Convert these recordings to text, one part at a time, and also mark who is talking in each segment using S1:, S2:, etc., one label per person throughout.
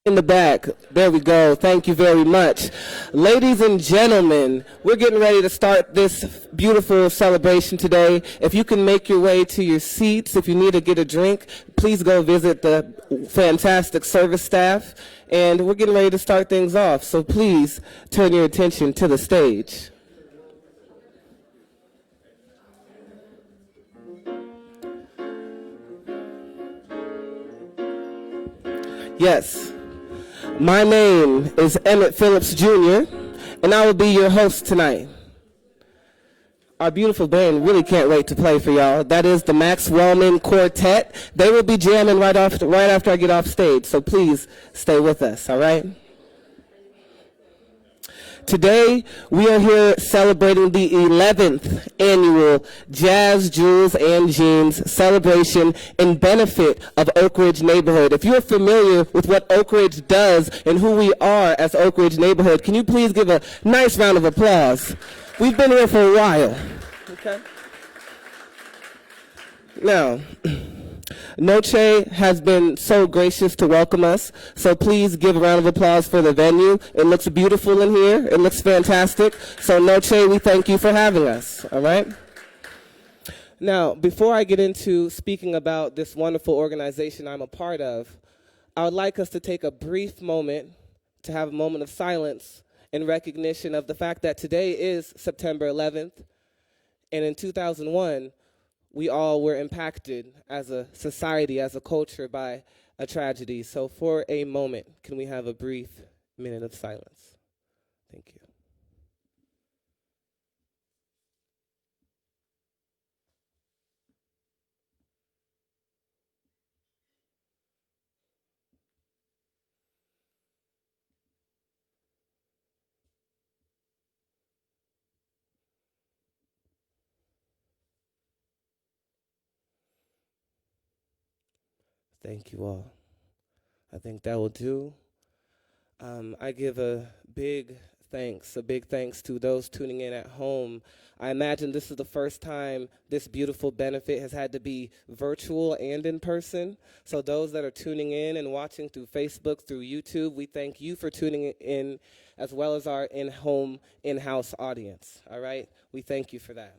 S1: In the back. There we go. Thank you very much. Ladies and gentlemen, we're getting ready to start this beautiful celebration today. If you can make your way to your seats, if you need to get a drink, please go visit the fantastic service staff. And we're getting ready to start things off. So please turn your attention to the stage. Yes. My name is Emmett Phillips, Jr., and I will be your host tonight. Our beautiful band really can't wait to play for y'all. That is the Max Wellman Quartet. They will be jamming right after I get off stage, so please stay with us, all right? Today, we are here celebrating the 11th annual Jazz, Jewels, and Jeans celebration in benefit of Oakridge Neighborhood. If you're familiar with what Oakridge does and who we are as Oakridge Neighborhood, can you please give a nice round of applause? We've been here for a while. Okay. Now, Noce has been so gracious to welcome us, so please give a round of applause for the venue. It looks beautiful in here. It looks fantastic. So Noce, we thank you for having us, all right? Now, before I get into speaking about this wonderful organization I'm a part of, I would like us to take a brief moment to have a moment of silence in recognition of the fact that today is September 11th, and in 2001, we all were impacted as a society, as a culture, by a tragedy. So for a moment, can we have a brief minute of silence? Thank you. Thank you all. I think that will do. I give a big thanks to those tuning in at home. I imagine this is the first time this beautiful benefit has had to be virtual and in person. So those that are tuning in and watching through Facebook, through YouTube, we thank you for tuning in, as well as our in-home, in-house audience. All right? We thank you for that.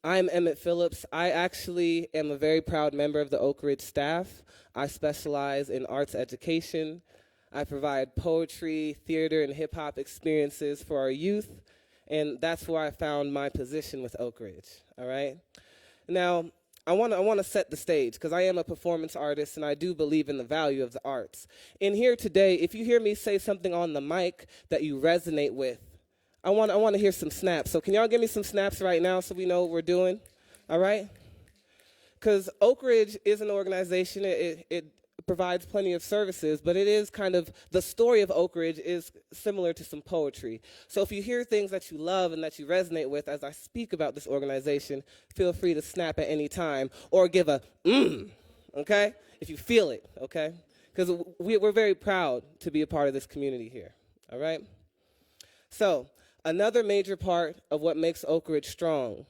S1: I'm Emmett Phillips. I actually am a very proud member of the Oakridge staff. I specialize in arts education. I provide poetry, theater, and hip-hop experiences for our youth, and that's where I found my position with Oakridge, all right? Now, I want to set the stage, because I am a performance artist, and I do believe in the value of the arts. In here today, if you hear me say something on the mic that you resonate with, I want to hear some snaps. So can y'all give me some snaps right now so we know what we're doing? All right? Because Oakridge is an organization. It provides plenty of services, but it is kind of, the story of Oakridge is similar to some poetry. So if you hear things that you love and that you resonate with as I speak about this organization, feel free to snap at any time or give a okay? If you feel it, okay? Because we're very proud to be a part of this community here, all right? So, another major part of what makes Oakridge strong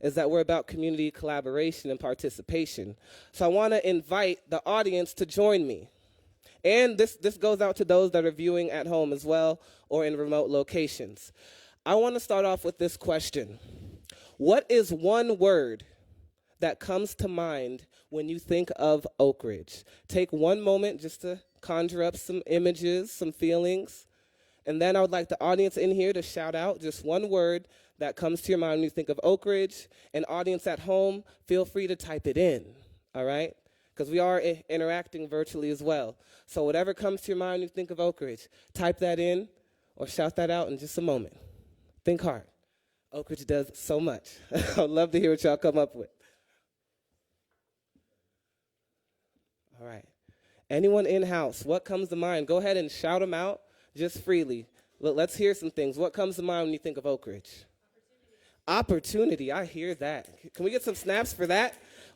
S1: is that we're about community collaboration and participation. So I want to invite the audience to join me. And this goes out to those that are viewing at home as well or in remote locations. I want to start off with this question. What is one word that comes to mind when you think of Oakridge? Take one moment just to conjure up some images, some feelings. And then I would like the audience in here to shout out just one word that comes to your mind when you think of Oakridge. And audience at home, feel free to type it in, all right? Because we are interacting virtually as well. So whatever comes to your mind when you think of Oakridge, type that in or shout that out in just a moment. Think hard. Oakridge does so much. I'd love to hear what y'all come up with. All right. Anyone in-house, what comes to mind? Go ahead and shout them out. Just freely. Let's hear some things. What comes to mind when you think of Oakridge? Opportunity. I hear that. Can we get some snaps for that?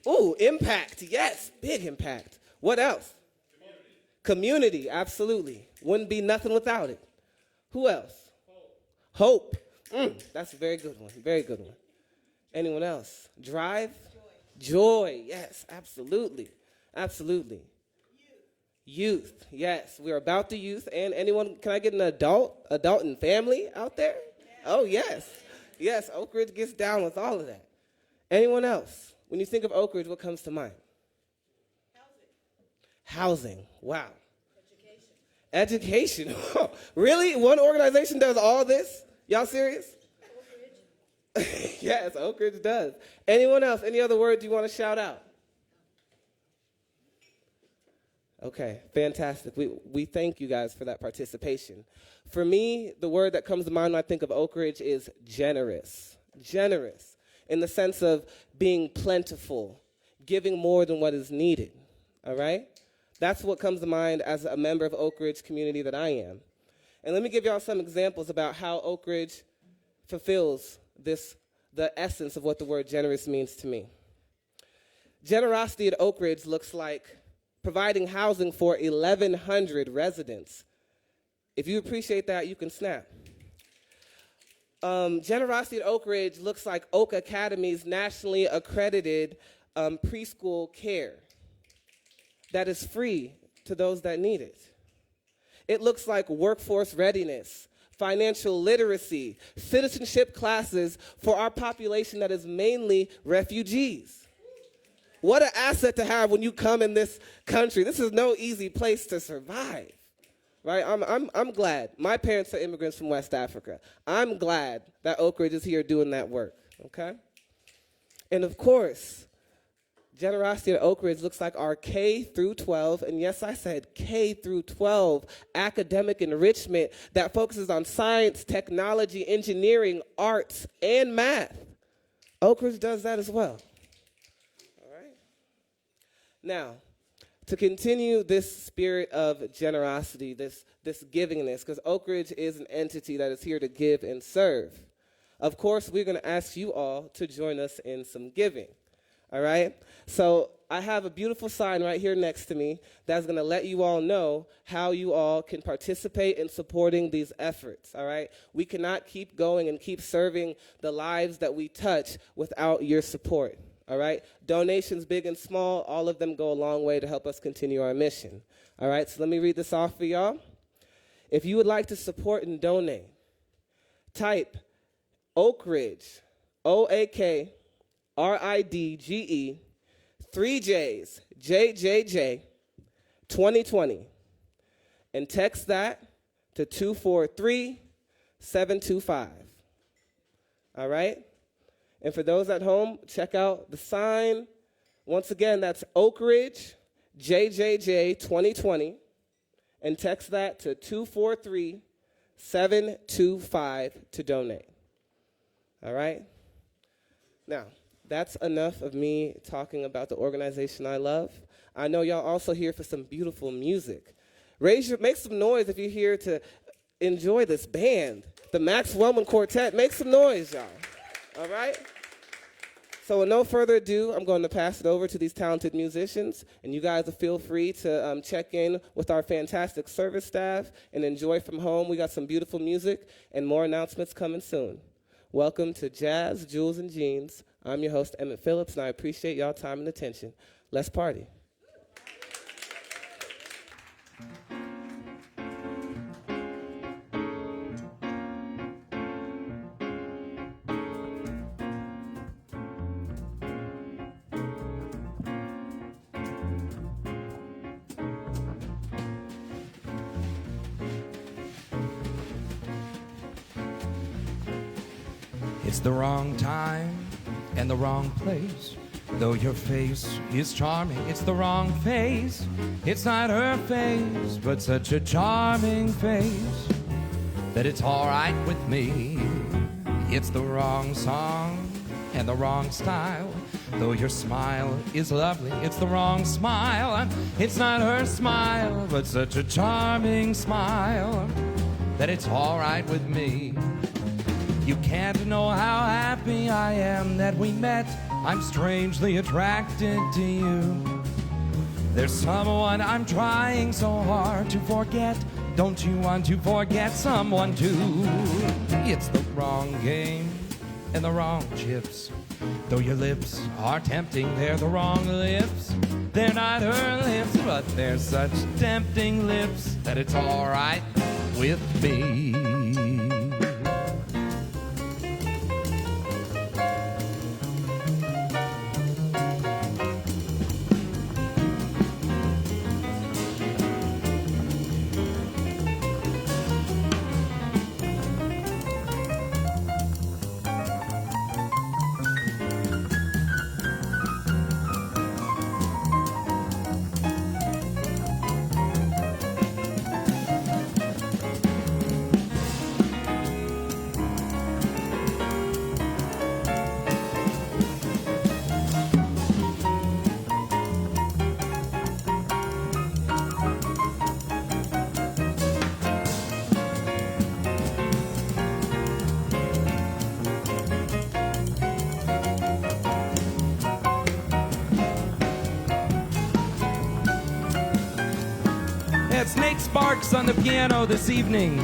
S1: Ooh, impact. Yes, big impact. What else? Community. Absolutely. Wouldn't be nothing without it. Who else? Hope. That's a very good one. Very good one. Anyone else? Drive? Joy. Yes, absolutely. Absolutely. Youth, yes, we're about the youth. And anyone, can I get an adult and family out there? Oh, yes. Yes, Oakridge gets down with all of that. Anyone else? When you think of Oakridge, what comes to mind? Housing. Wow. Education. Really? One organization does all this? Y'all serious? Oakridge. Yes, Oakridge does. Anyone else? Any other words you want to shout out? Okay, fantastic. We thank you guys for that participation. For me, the word that comes to mind when I think of Oakridge is generous. Generous, in the sense of being plentiful, giving more than what is needed, all right? That's what comes to mind as a member of Oakridge community that I am. And let me give y'all some examples about how Oakridge fulfills the essence of what the word generous means to me. Generosity at Oakridge looks like providing housing for 1,100 residents. If you appreciate that, you can snap. Generosity at Oakridge looks like Oak Academy's nationally accredited preschool care that is free to those that need it. It looks like workforce readiness, financial literacy, citizenship classes for our population that is mainly refugees. What an asset to have when you come in this country. This is no easy place to survive, right? I'm glad. My parents are immigrants from West Africa. I'm glad that Oakridge is here doing that work, okay? And of course, generosity at Oakridge looks like our K through 12, and yes, I said K through 12 academic enrichment that focuses on science, technology, engineering, arts, and math. Oakridge does that as well. Now, to continue this spirit of generosity, this givingness, because Oakridge is an entity that is here to give and serve, of course, we're going to ask you all to join us in some giving, all right? So I have a beautiful sign right here next to me that's going to let you all know how you all can participate in supporting these efforts, all right? We cannot keep going and keep serving the lives that we touch without your support. All right? Donations, big and small, all of them go a long way to help us continue our mission. All right? So let me read this off for y'all. If you would like to support and donate, type Oakridge, OAKRIDGE, 3 J's, JJJ, 2020, and text that to 243-725. All right? And for those at home, check out the sign. Once again, that's Oakridge, JJJ 2020, and text that to 243-725 to donate. All right? Now, that's enough of me talking about the organization I love. I know y'all also here for some beautiful music. Make some noise if you're here to enjoy this band, the Max Wellman Quartet. Make some noise, y'all. All right? So with no further ado, I'm going to pass it over to these talented musicians, and you guys feel free to check in with our fantastic service staff and enjoy from home. We got some beautiful music and more announcements coming soon. Welcome to Jazz, Jewels, and Jeans. I'm your host, Emmett Phillips, and I appreciate y'all time and attention. Let's party.
S2: It's the wrong time and the wrong place. Though your face is charming, it's the wrong face. It's not her face, but such a charming face that it's all right with me. It's the wrong song and the wrong style. Though your smile is lovely, it's the wrong smile. It's not her smile, but such a charming smile that it's all right with me. You can't know how happy I am that we met. I'm strangely attracted to you. There's someone I'm trying so hard to forget. Don't you want to forget someone too? It's the wrong game and the wrong chips. Though your lips are tempting, they're the wrong lips. They're not her lips, but they're such tempting lips that it's all right with me. Snake Sparks on the piano this evening.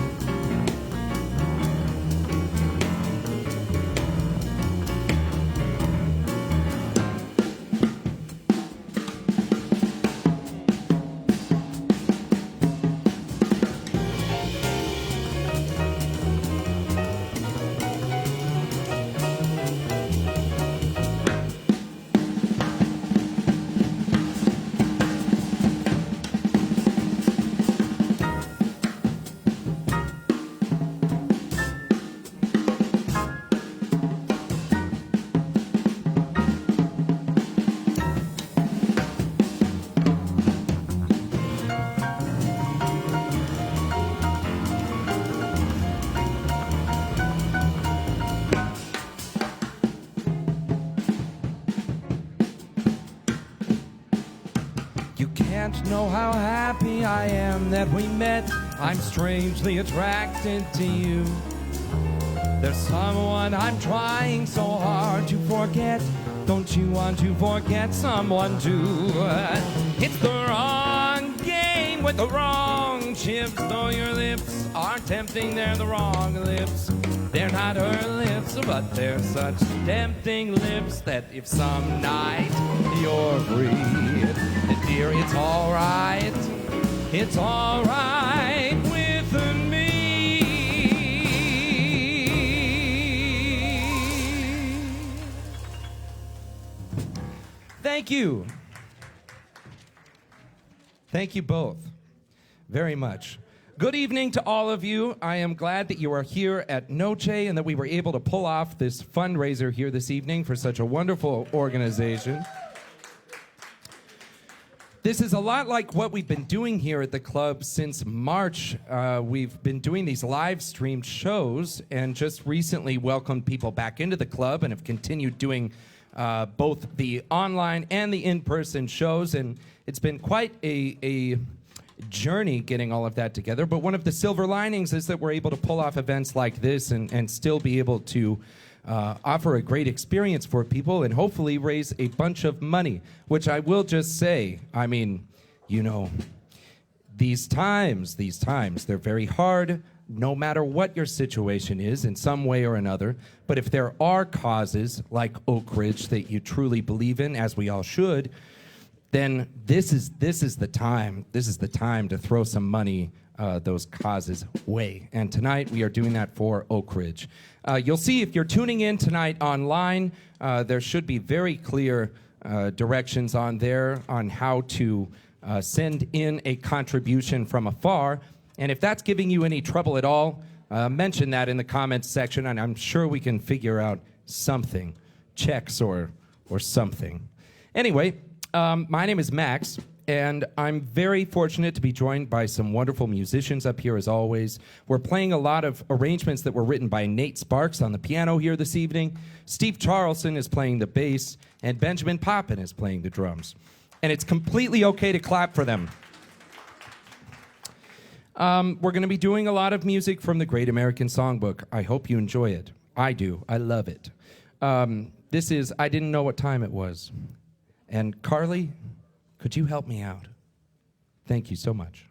S2: Know how happy I am that we met. I'm strangely attracted to you. There's someone I'm trying so hard to forget. Don't you want to forget someone too? It's the wrong game with the wrong chips. Though your lips are tempting, they're the wrong lips. They're not her lips, but they're such tempting lips that if some night you're free, dear, it's all right with me. Thank you. Thank you both very much. Good evening to all of you. I am glad that you are here at Noce and that we were able to pull off this fundraiser here this evening for such a wonderful organization. This is a lot like what we've been doing here at the club since March. We've been doing these live streamed shows and just recently welcomed people back into the club and have continued doing both the online and the in-person shows. And it's been quite a journey getting all of that together. But one of the silver linings is that we're able to pull off events like this and still be able to offer a great experience for people and hopefully raise a bunch of money, which I will just say, I mean, you know, these times, they're very hard, no matter what your situation is in some way or another. But if there are causes like Oakridge that you truly believe in, as we all should, then this is the time. This is the time to throw some money those causes way. And tonight we are doing that for Oakridge. You'll see if you're tuning in tonight online, there should be very clear directions on there on how to send in a contribution from afar. And if that's giving you any trouble at all, mention that in the comments section, and I'm sure we can figure out something, checks or something. Anyway, my name is Max, and I'm very fortunate to be joined by some wonderful musicians up here as always. We're playing a lot of arrangements that were written by Nate Sparks on the piano here this evening. Steve Charlson is playing the bass, and Benjamin Poppin is playing the drums. And it's completely okay to clap for them. We're going to be doing a lot of music from the Great American Songbook. I hope you enjoy it. I do. I love it. This is I Didn't Know What Time It Was. And Carly, could you help me out? Thank you so much.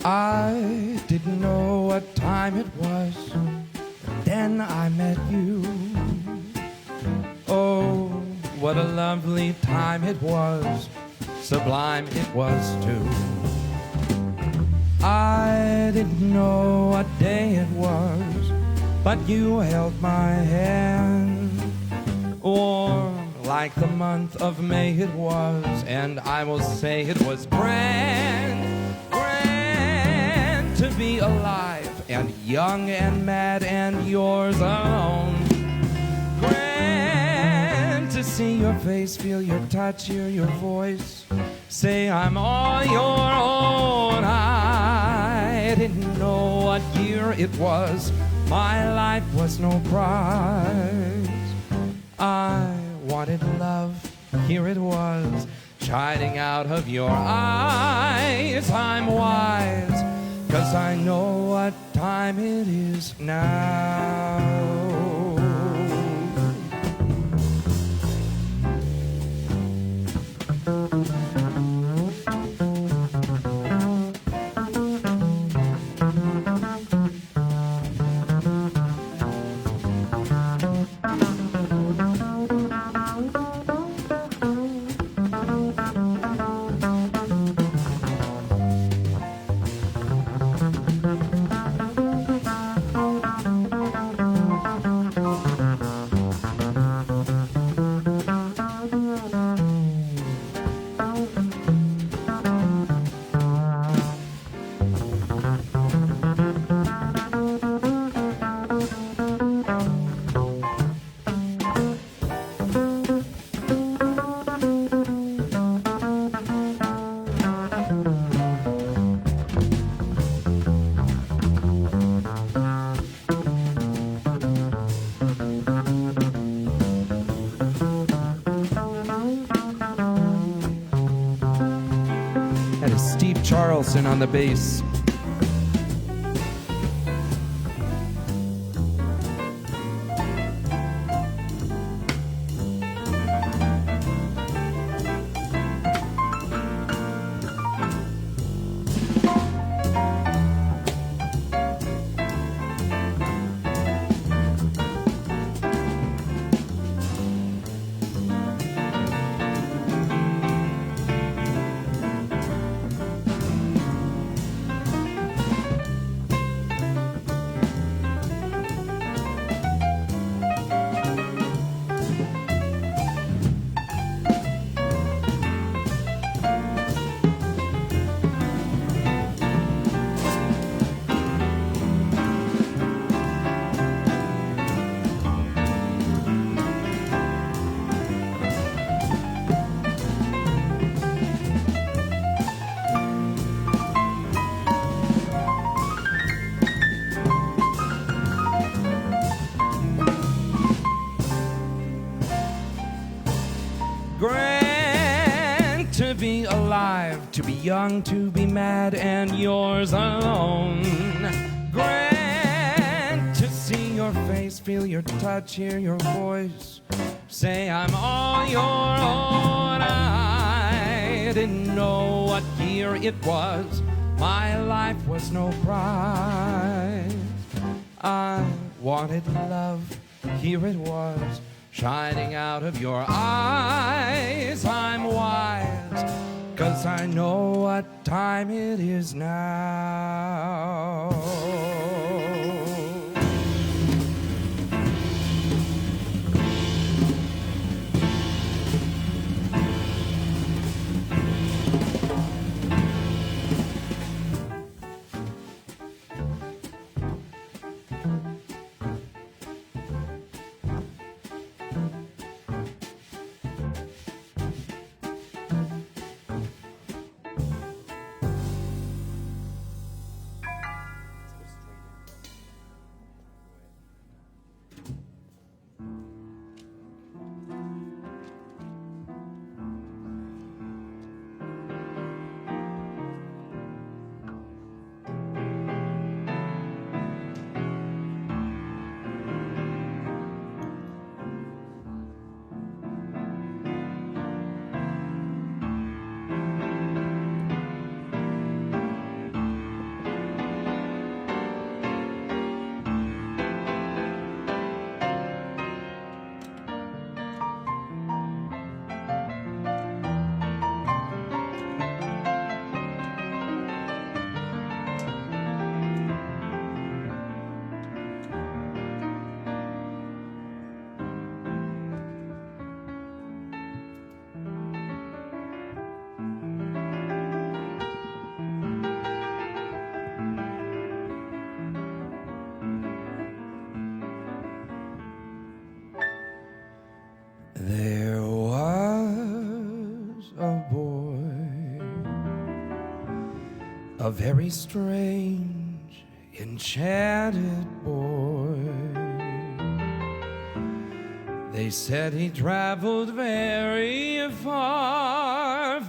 S2: I didn't know what time it was. Then I met you. Oh, what a lovely time it was. Sublime it was too. I didn't know what day it was, but you held my hand. Warm like the month of May it was, and I will say it was grand, grand to be alive and young and mad and yours alone. Grand to see your face, feel your touch, hear your voice, say I'm all your own. I didn't know what year it was, my life was no prize. I wanted love, here it was, shining out of your eyes. I'm wise, 'cause I know what time it is now. On the bass. Be alive, to be young, to be mad, and yours alone. Grand to see your face, feel your touch, hear your voice, say I'm all your own. I didn't know what year it was, my life was no prize. I wanted love, here it was, shining out of your eyes. I'm wise, 'cause I know what time it is now. a very strange, enchanted boy. They said he traveled very far,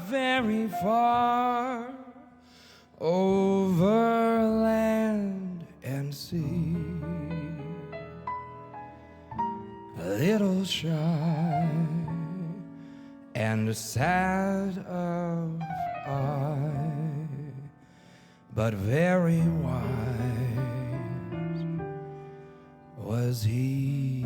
S2: over land and sea. A little shy and sad of eye, but very wise was he.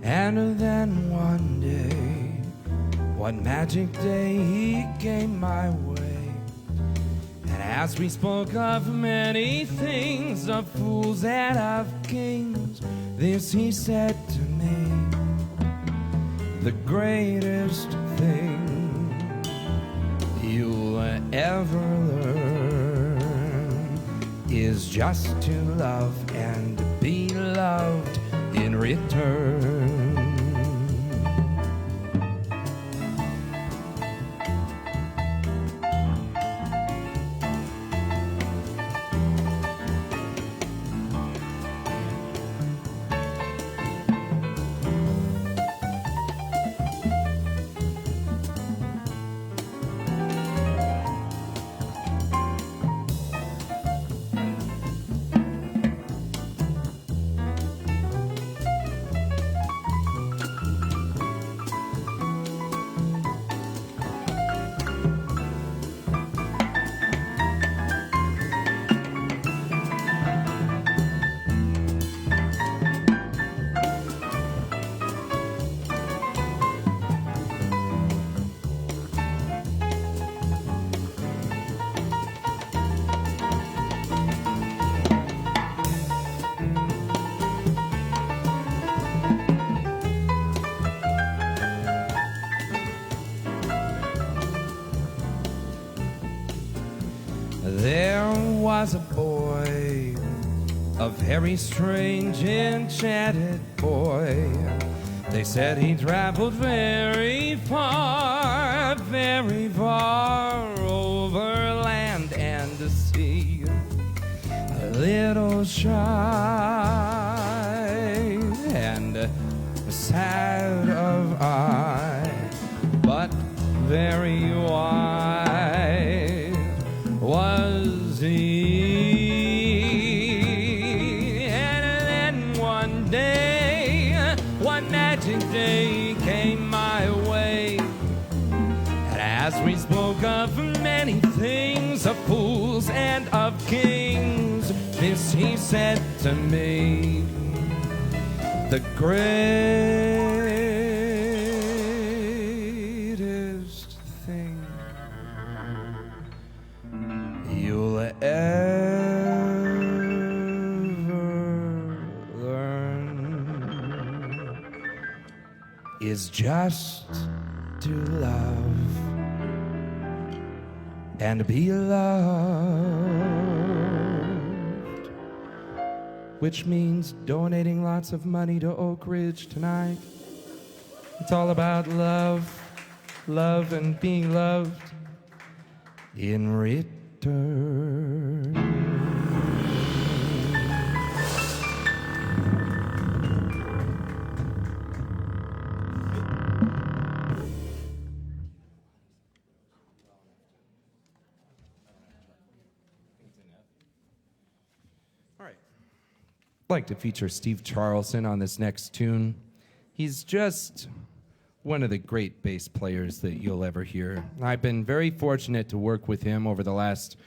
S2: And then one day, one magic day, he came my way. And as we spoke of many things, of fools and of kings, this he said to me: the greatest thing you'll ever learn is just to love and be loved in return. There was a boy, a very strange, enchanted boy. They said he traveled very far over land and the sea. A little shy and sad of eye, but very wise was he. And then one day, one magic day came my way. And as we spoke of many things, of fools and of kings, this he said to me: the greatest thing you'll ever learn is just to love and be loved, which means donating lots of money to Oakridge tonight. It's all about love and being loved in return. All right. I'd like to feature Steve Charleston on this next tune. He's just one of the great bass players that you'll ever hear. I've been very fortunate to work with him over the last,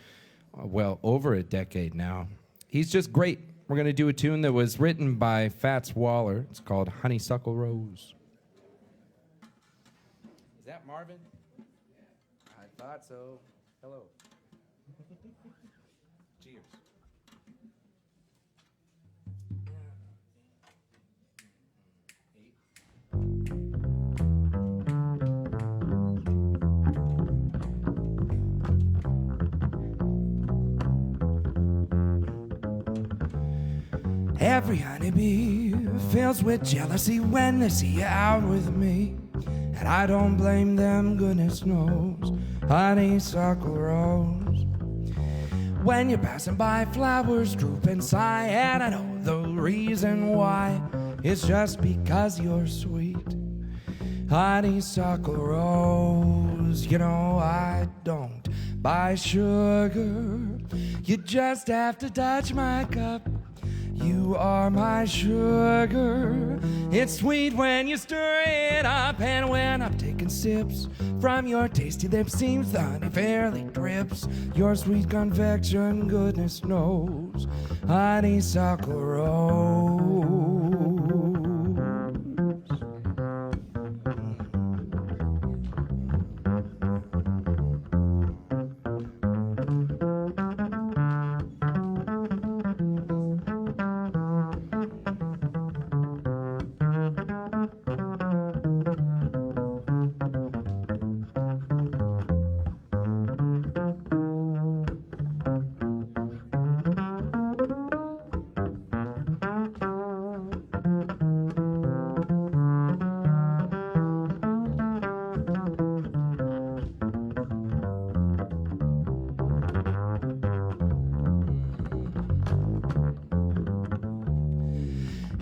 S2: over a decade now. He's just great. We're going to do a tune that was written by Fats Waller. It's called Honeysuckle Rose. Is that Marvin? I thought so. Hello. Cheers. Every honeybee fills with jealousy when they see you out with me. And I don't blame them, goodness knows. Honeysuckle Rose. When you're passing by, flowers droop and sigh. And I know the reason why. It's just because you're sweet. Honeysuckle Rose. You know I don't buy sugar. You just have to touch my cup. You are my sugar. It's sweet when you stir it up. And when I'm taking sips from your tasty lips, seems the honey fairly drips. Your sweet confection, goodness knows. Honeysuckle Rose.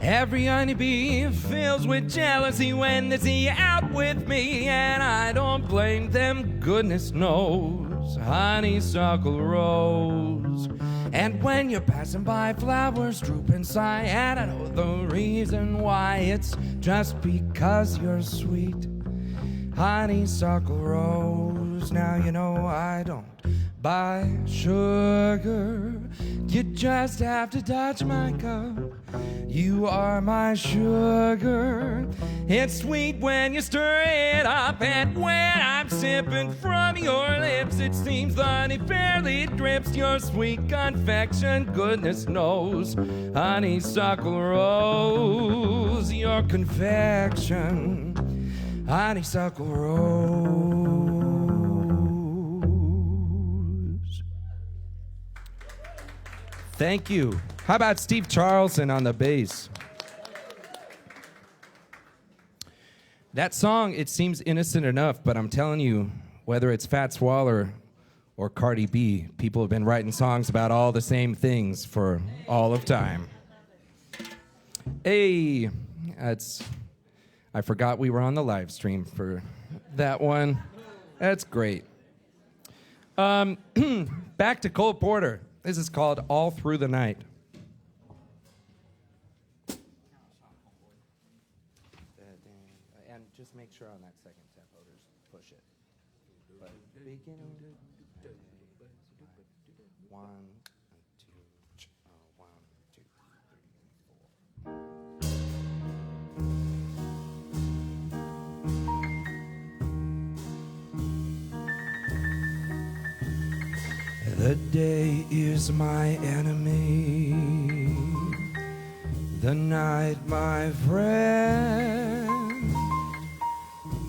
S2: Every honeybee fills with jealousy when they see you out with me, and I don't blame them, goodness knows. Honeysuckle Rose. And when you're passing by, flowers droop and sigh, and I know the reason why. It's just because you're sweet. Honeysuckle Rose. Now you know I don't buy sugar. You just have to touch my cup. You are my sugar. It's sweet when you stir it up. And when I'm sipping from your lips, it seems the honey fairly drips. Your sweet confection, goodness knows. Honeysuckle Rose. Your confection, honeysuckle rose. Thank you. How about Steve Charleston on the bass? That song, it seems innocent enough, but I'm telling you, whether it's Fats Waller or Cardi B, people have been writing songs about all the same things for all of time. Hey, I forgot we were on the live stream for that one. That's great. Back to Cole Porter. This is called All Through the Night. And just make sure on that second tempo, just push it. But beginning. One, two, 1, 2, 3, 4. The day is my enemy, the night my friend,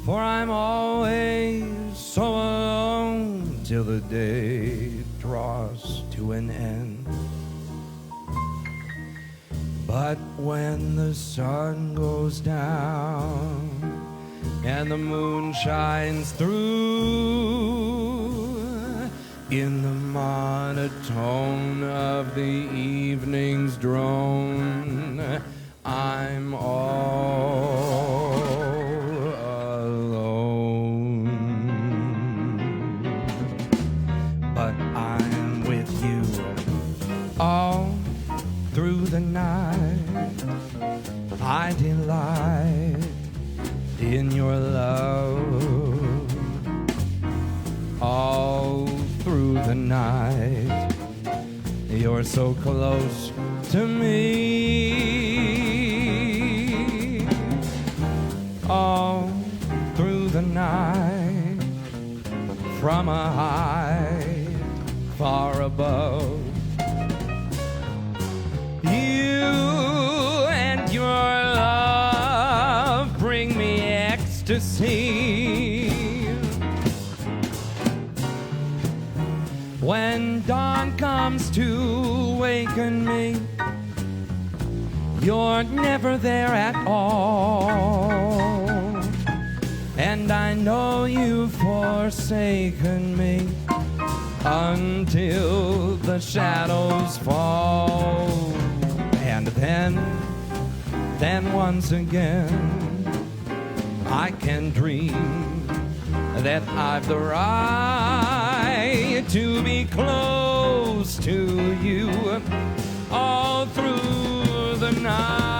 S2: for I'm always so alone till the day draws to an end. But when the sun goes down and the moon shines through, in the monotone of the evening's drone, I'm all alone. But I'm with you all through the night. I delight in your love all through the night. You're so close to me all through the night, from a height far above. You and your love bring me ecstasy. When dawn comes to waken me, you're never there at all. And I know you've forsaken me until the shadows fall. And then once again, I can dream that I've the right to be close to you all through the night.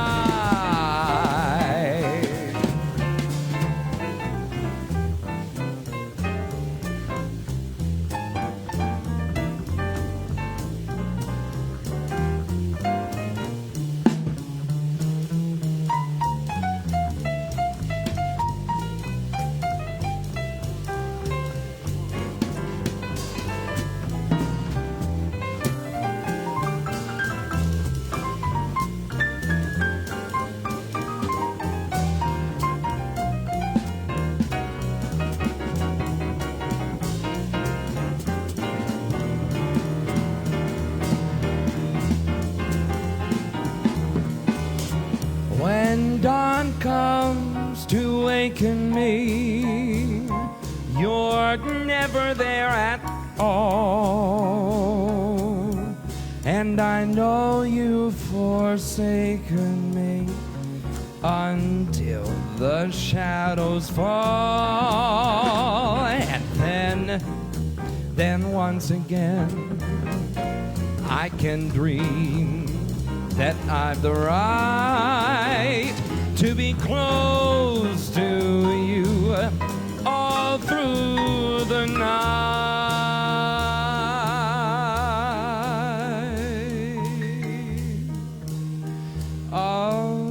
S2: When dawn comes to waken me, you're never there at all. And I know you've forsaken me until the shadows fall. And then once again, I can dream that I've the right to be close to you all through the night. All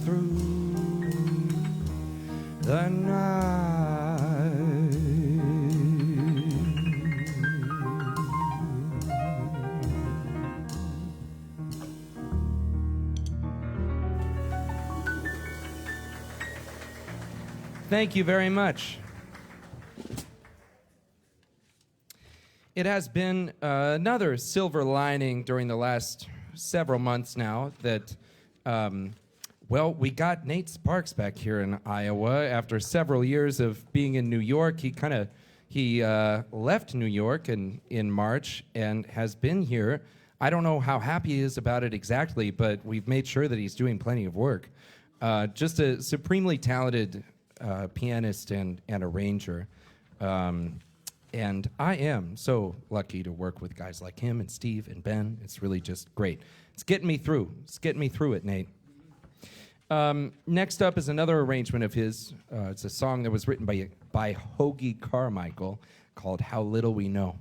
S2: through the night. Thank you very much. It has been another silver lining during the last several months now that, well, we got Nate Sparks back here in Iowa after several years of being in New York. He left New York in March and has been here. I don't know how happy he is about it exactly, but we've made sure that he's doing plenty of work. Just a supremely talented pianist and arranger. And I am so lucky to work with guys like him and Steve and Ben. It's really just great. It's getting me through. It's getting me through it, Nate. Next up is another arrangement of his. It's a song that was written by Hoagie Carmichael called How Little We Know.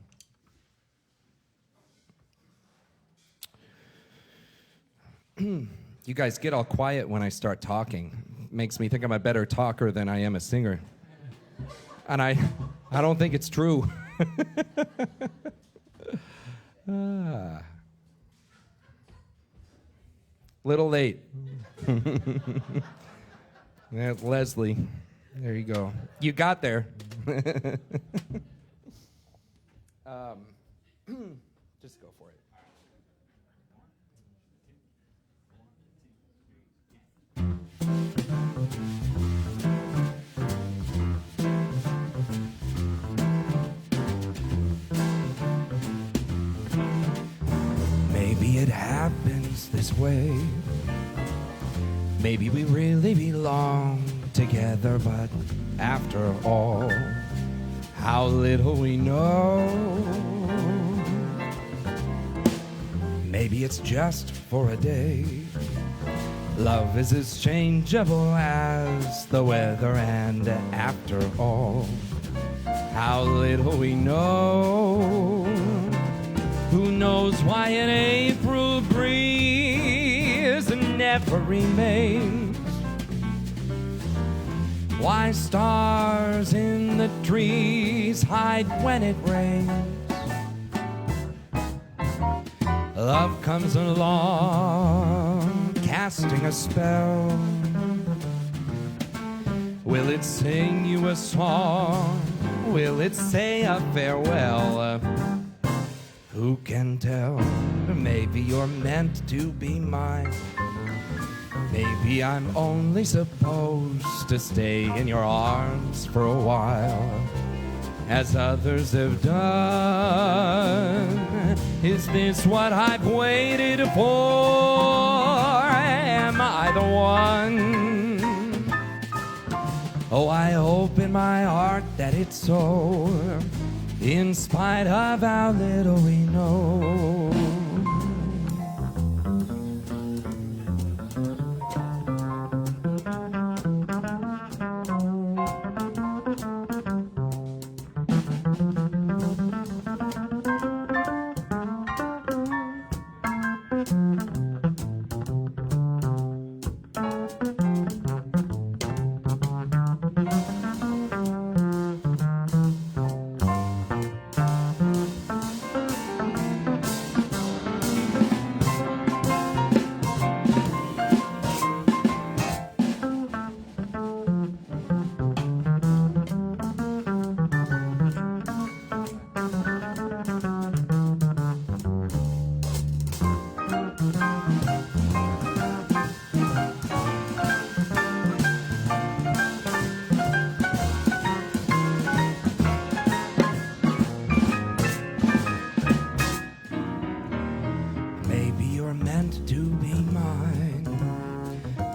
S2: You guys get all quiet when I start talking. Makes me think I'm a better talker than I am a singer. And I don't think it's true. Little late. Yeah, Leslie. There you go. You got there. Just go for it. Maybe it happens this way. Maybe we really belong together, but after all, how little we know. Maybe it's just for a day. Love is as changeable as the weather, and after all, how little we know. Who knows why an April breeze never remains? Why stars in the trees hide when it rains? Love comes along, casting a spell. Will it sing you a song? Will it say a farewell? Who can tell? Maybe you're meant to be mine. Maybe I'm only supposed to stay in your arms for a while, as others have done. Is this what I've waited for? Am I the one? Oh, I hope in my heart that it's so, in spite of how little we know.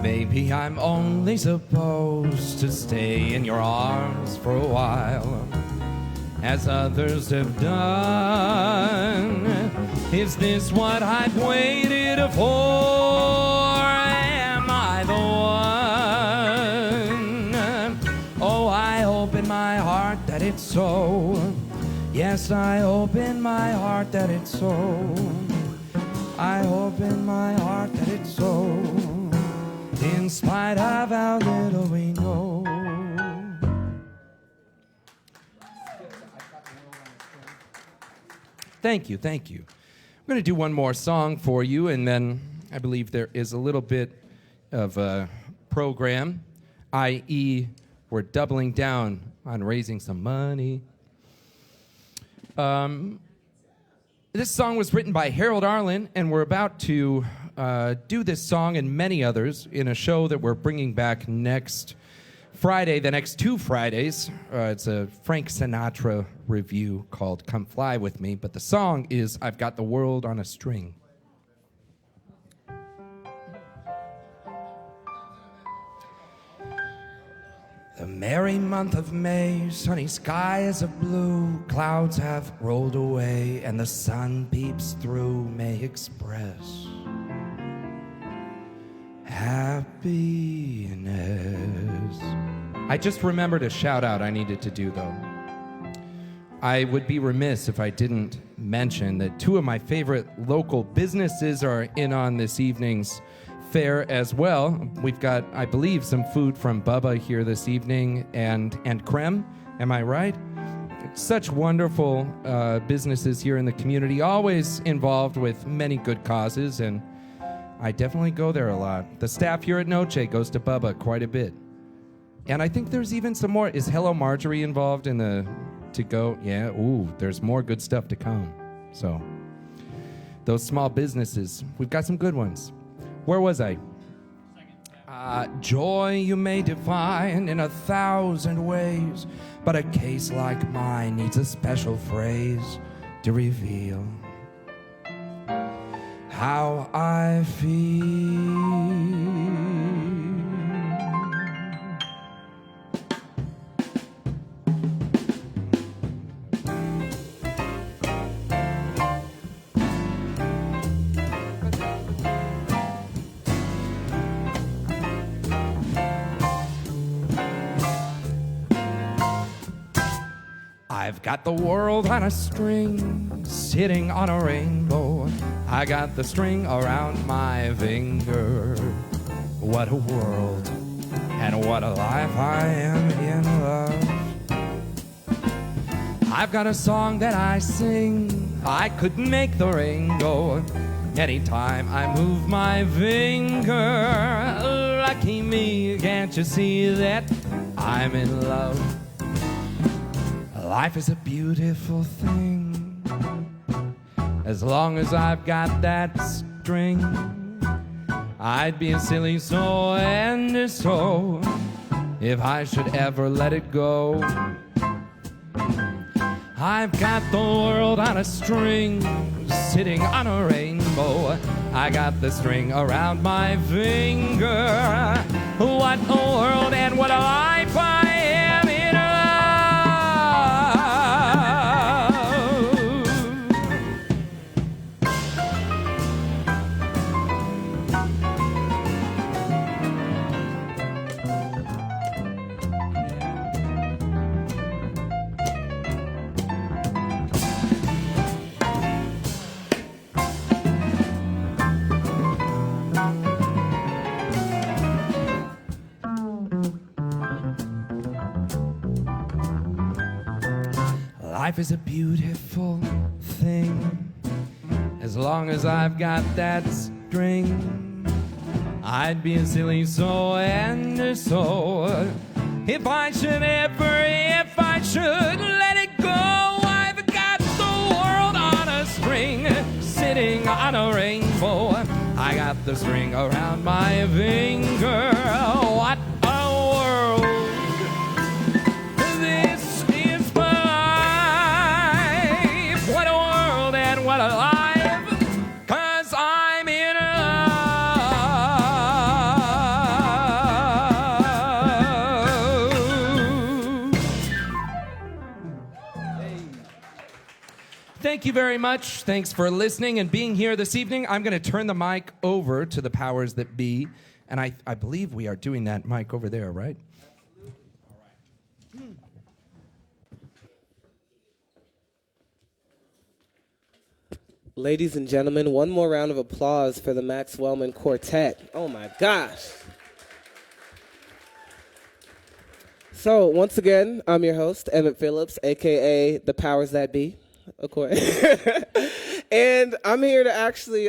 S2: Maybe I'm only supposed to stay in your arms for a while, as others have done. Is this what I've waited for? Am I the one? Oh, I hope in my heart that it's so. Yes, I hope in my heart that it's so. I hope in my heart that it's so, in spite of how little we know. Thank you, thank you. I'm going to do one more song for you, and then I believe there is a little bit of a program, i.e., we're doubling down on raising some money. This song was written by Harold Arlen, and we're about to do this song and many others in a show that we're bringing back next Friday, the next 2 Fridays. It's a Frank Sinatra review called Come Fly With Me, but the song is I've Got the World on a String. The merry month of May, sunny skies of blue, clouds have rolled away, and the sun peeps through, may express happiness. I just remembered a shout out I needed to do, though. I would be remiss if I didn't mention that 2 of my favorite local businesses are in on this evening's fair as well. We've got, I believe, some food from Bubba here this evening and creme. Am I right? Such wonderful businesses here in the community, always involved with many good causes, and I definitely go there a lot. The staff here at Noce goes to Bubba quite a bit. And I think there's even some more. Is Hello Marjorie involved in the to-go? Yeah, ooh, there's more good stuff to come. So, those small businesses, we've got some good ones. Where was I? Joy you may define in 1,000 ways, but a case like mine needs a special phrase to reveal how I feel. I've got the world on a string, sitting on a rainbow. I got the string around my finger. What a world, and what a life. I am in love. I've got a song that I sing. I could make the rain go anytime I move my finger. Lucky me, can't you see that I'm in love? Life is a beautiful thing. As long as I've got that string, I'd be a silly so and so if I should ever let it go. I've got the world on a string, sitting on a rainbow. I got the string around my finger. What a world and what a life I am in Life is a beautiful thing. As long as I've got that string, I'd be a silly so and so if I should let it go. I've got the world on a string, sitting on a rainbow. I got the string around my finger. What a world this is my life. What a world and what a life, 'cause I'm in love. Thank you very much. Thanks for listening and being here this evening. I'm going to turn the mic over to the powers that be. And I believe we are doing that mic over there, right?
S1: Ladies and gentlemen, one more round of applause for the Max Wellman Quartet. Oh my gosh. So once again, I'm your host, Emmett Phillips, AKA the powers that be, of course. And I'm here to actually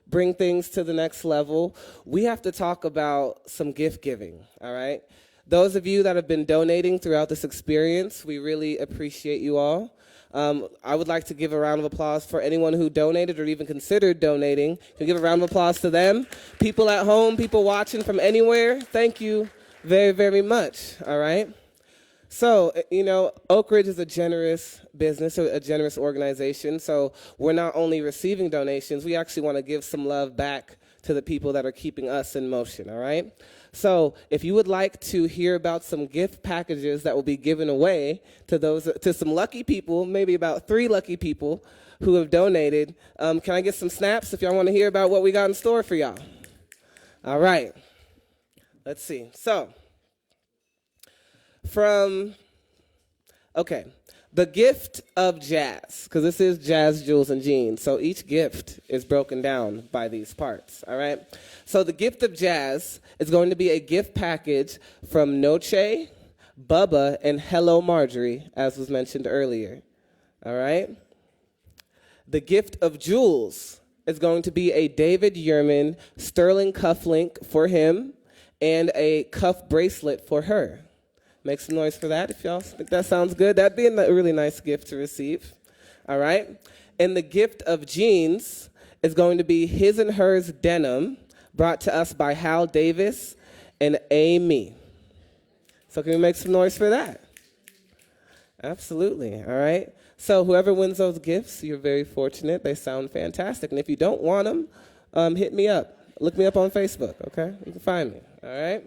S1: bring things to the next level. We have to talk about some gift giving, all right? Those of you that have been donating throughout this experience, we really appreciate you all. I would like to give a round of applause for anyone who donated or even considered donating. Can we give a round of applause to them? People at home, people watching from anywhere, thank you very, very much, all right? So, you know, Oakridge is a generous business, a generous organization. So we're not only receiving donations, we actually want to give some love back to the people that are keeping us in motion, all right? So if you would like to hear about some gift packages that will be given away to some lucky people, maybe about 3 lucky people who have donated, can I get some snaps if y'all want to hear about what we got in store for y'all? All right. Let's see. So, the gift of jazz, because this is jazz, jewels, and jeans. So each gift is broken down by these parts, all right? So the gift of jazz is going to be a gift package from Noce, Bubba, and Hello Marjorie, as was mentioned earlier, all right? The gift of jewels is going to be a David Yerman sterling cufflink for him and a cuff bracelet for her. Make some noise for that if y'all think that sounds good. That'd be a really nice gift to receive. All right? And the gift of jeans is going to be his and hers denim, brought to us by Hal Davis and Amy. So can we make some noise for that? Absolutely. All right? So whoever wins those gifts, you're very fortunate. They sound fantastic. And if you don't want them, hit me up. Look me up on Facebook, okay? You can find me. All right?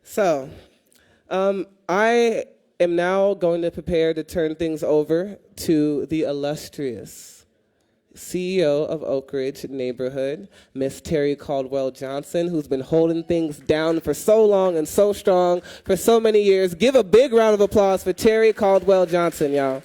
S1: So I am now going to prepare to turn things over to the illustrious CEO of Oakridge Neighborhood, Miss Terry Caldwell Johnson, who's been holding things down for so long and so strong for so many years. Give a big round of applause for Terry Caldwell Johnson, y'all.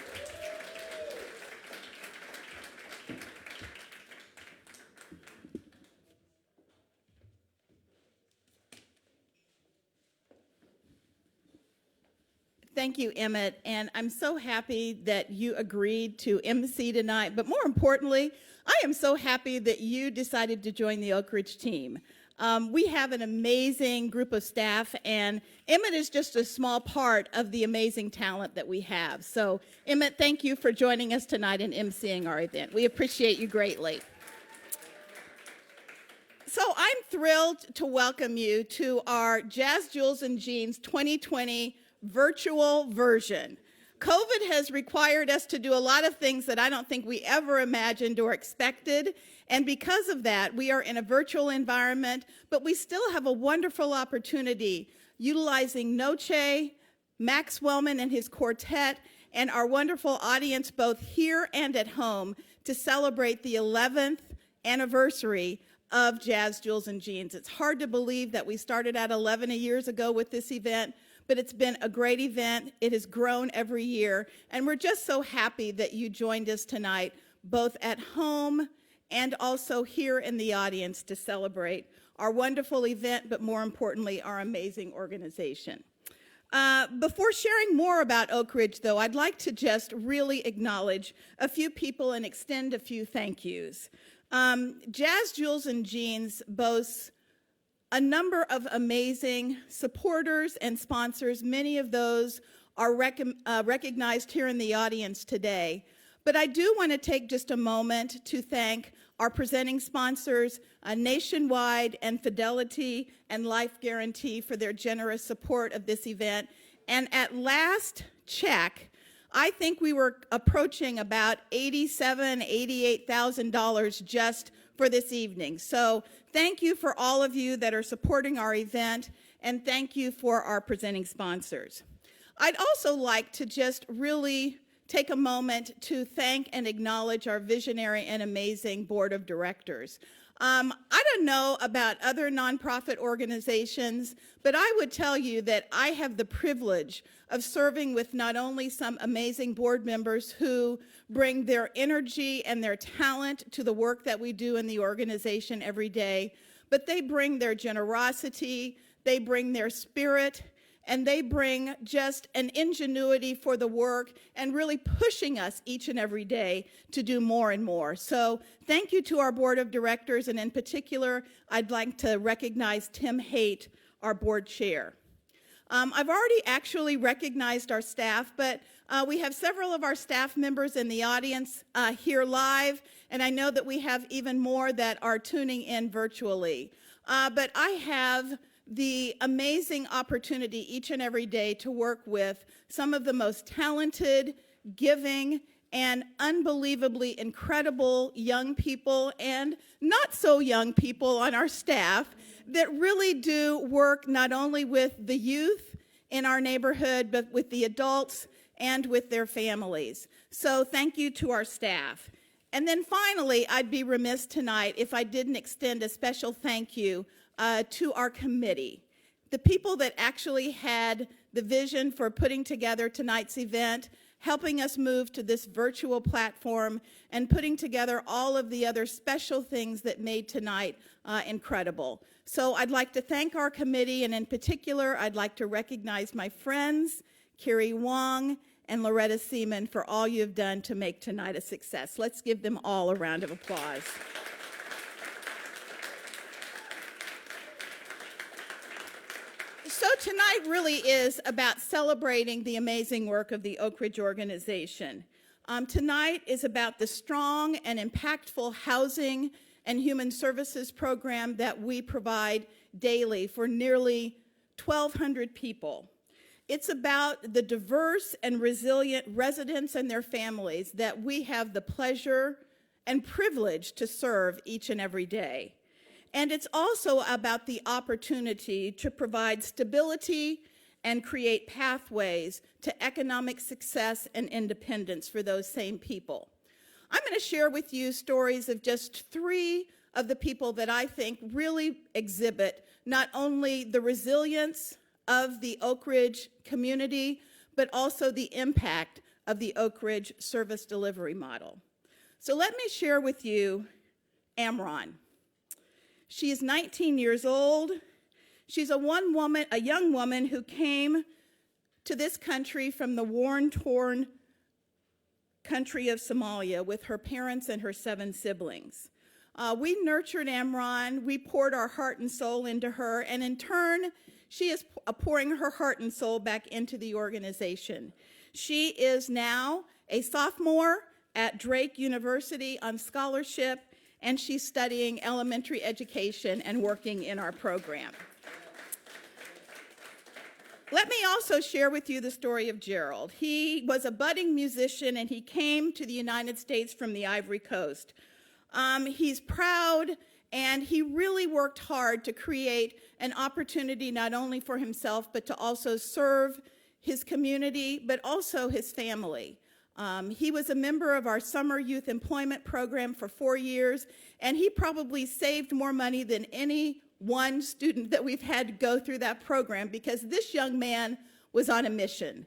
S3: Thank you, Emmett, and I'm so happy that you agreed to MC tonight, but more importantly, I am so happy that you decided to join the Oakridge team. We have an amazing group of staff, and Emmett is just a small part of the amazing talent that we have. So, Emmett, thank you for joining us tonight and emceeing our event. We appreciate you greatly. So I'm thrilled to welcome you to our Jazz Jewels and Jeans 2020 virtual version. COVID has required us to do a lot of things that I don't think we ever imagined or expected, and because of that, we are in a virtual environment, but we still have a wonderful opportunity utilizing Noce, Max Wellman and his quartet, and our wonderful audience both here and at home to celebrate the 11th anniversary of Jazz Jewels and Jeans. It's hard to believe that we started out 11 years ago with this event, but it's been a great event. It has grown every year, and we're just so happy that you joined us tonight, both at home and also here in the audience to celebrate our wonderful event, but more importantly, our amazing organization. Before sharing more about Oakridge, though, I'd like to just really acknowledge a few people and extend a few thank yous. Jazz Jewels and Jeans boasts a number of amazing supporters and sponsors. Many of those are recognized here in the audience today. But I do want to take just a moment to thank our presenting sponsors, Nationwide and Fidelity and Life Guarantee, for their generous support of this event. And at last check, I think we were approaching about $87,000, $88,000 just for this evening. So thank you for all of you that are supporting our event, and thank you for our presenting sponsors. I'd also like to just really take a moment to thank and acknowledge our visionary and amazing board of directors. I don't know about other nonprofit organizations, but I would tell you that I have the privilege of serving with not only some amazing board members who bring their energy and their talent to the work that we do in the organization every day, but they bring their generosity, they bring their spirit, and they bring just an ingenuity for the work and really pushing us each and every day to do more and more. So thank you to our board of directors, and in particular, I'd like to recognize Tim Haight, our board chair. I've already actually recognized our staff, but we have several of our staff members in the audience here live, and I know that we have even more that are tuning in virtually. But I have the amazing opportunity each and every day to work with some of the most talented, giving, and unbelievably incredible young people and not so young people on our staff that really do work not only with the youth in our neighborhood, but with the adults and with their families. So thank you to our staff. And then finally, I'd be remiss tonight if I didn't extend a special thank you to our committee, the people that actually had the vision for putting together tonight's event, helping us move to this virtual platform, and putting together all of the other special things that made tonight incredible. So I'd like to thank our committee, and in particular, I'd like to recognize my friends, Carrie Wong and Loretta Seaman, for all you've done to make tonight a success. Let's give them all a round of applause. So tonight really is about celebrating the amazing work of the Oakridge organization. Tonight is about the strong and impactful housing and human services program that we provide daily for nearly 1,200 people. It's about the diverse and resilient residents and their families that we have the pleasure and privilege to serve each and every day. And it's also about the opportunity to provide stability and create pathways to economic success and independence for those same people. I'm going to share with you stories of just 3 of the people that I think really exhibit not only the resilience of the Oakridge community, but also the impact of the Oakridge service delivery model. So let me share with you Amron. She is 19 years old. She's a young woman who came to this country from the war-torn country of Somalia with her parents and her 7 siblings. We nurtured Amron, we poured our heart and soul into her, and in turn, she is pouring her heart and soul back into the organization. She is now a sophomore at Drake University on scholarship, and she's studying elementary education and working in our program. Let me also share with you the story of Gerald. He was a budding musician, and he came to the United States from the Ivory Coast. He's proud, and he really worked hard to create an opportunity not only for himself, but to also serve his community, but also his family. He was a member of our summer youth employment program for 4 years, and he probably saved more money than any one student that we've had to go through that program, because this young man was on a mission.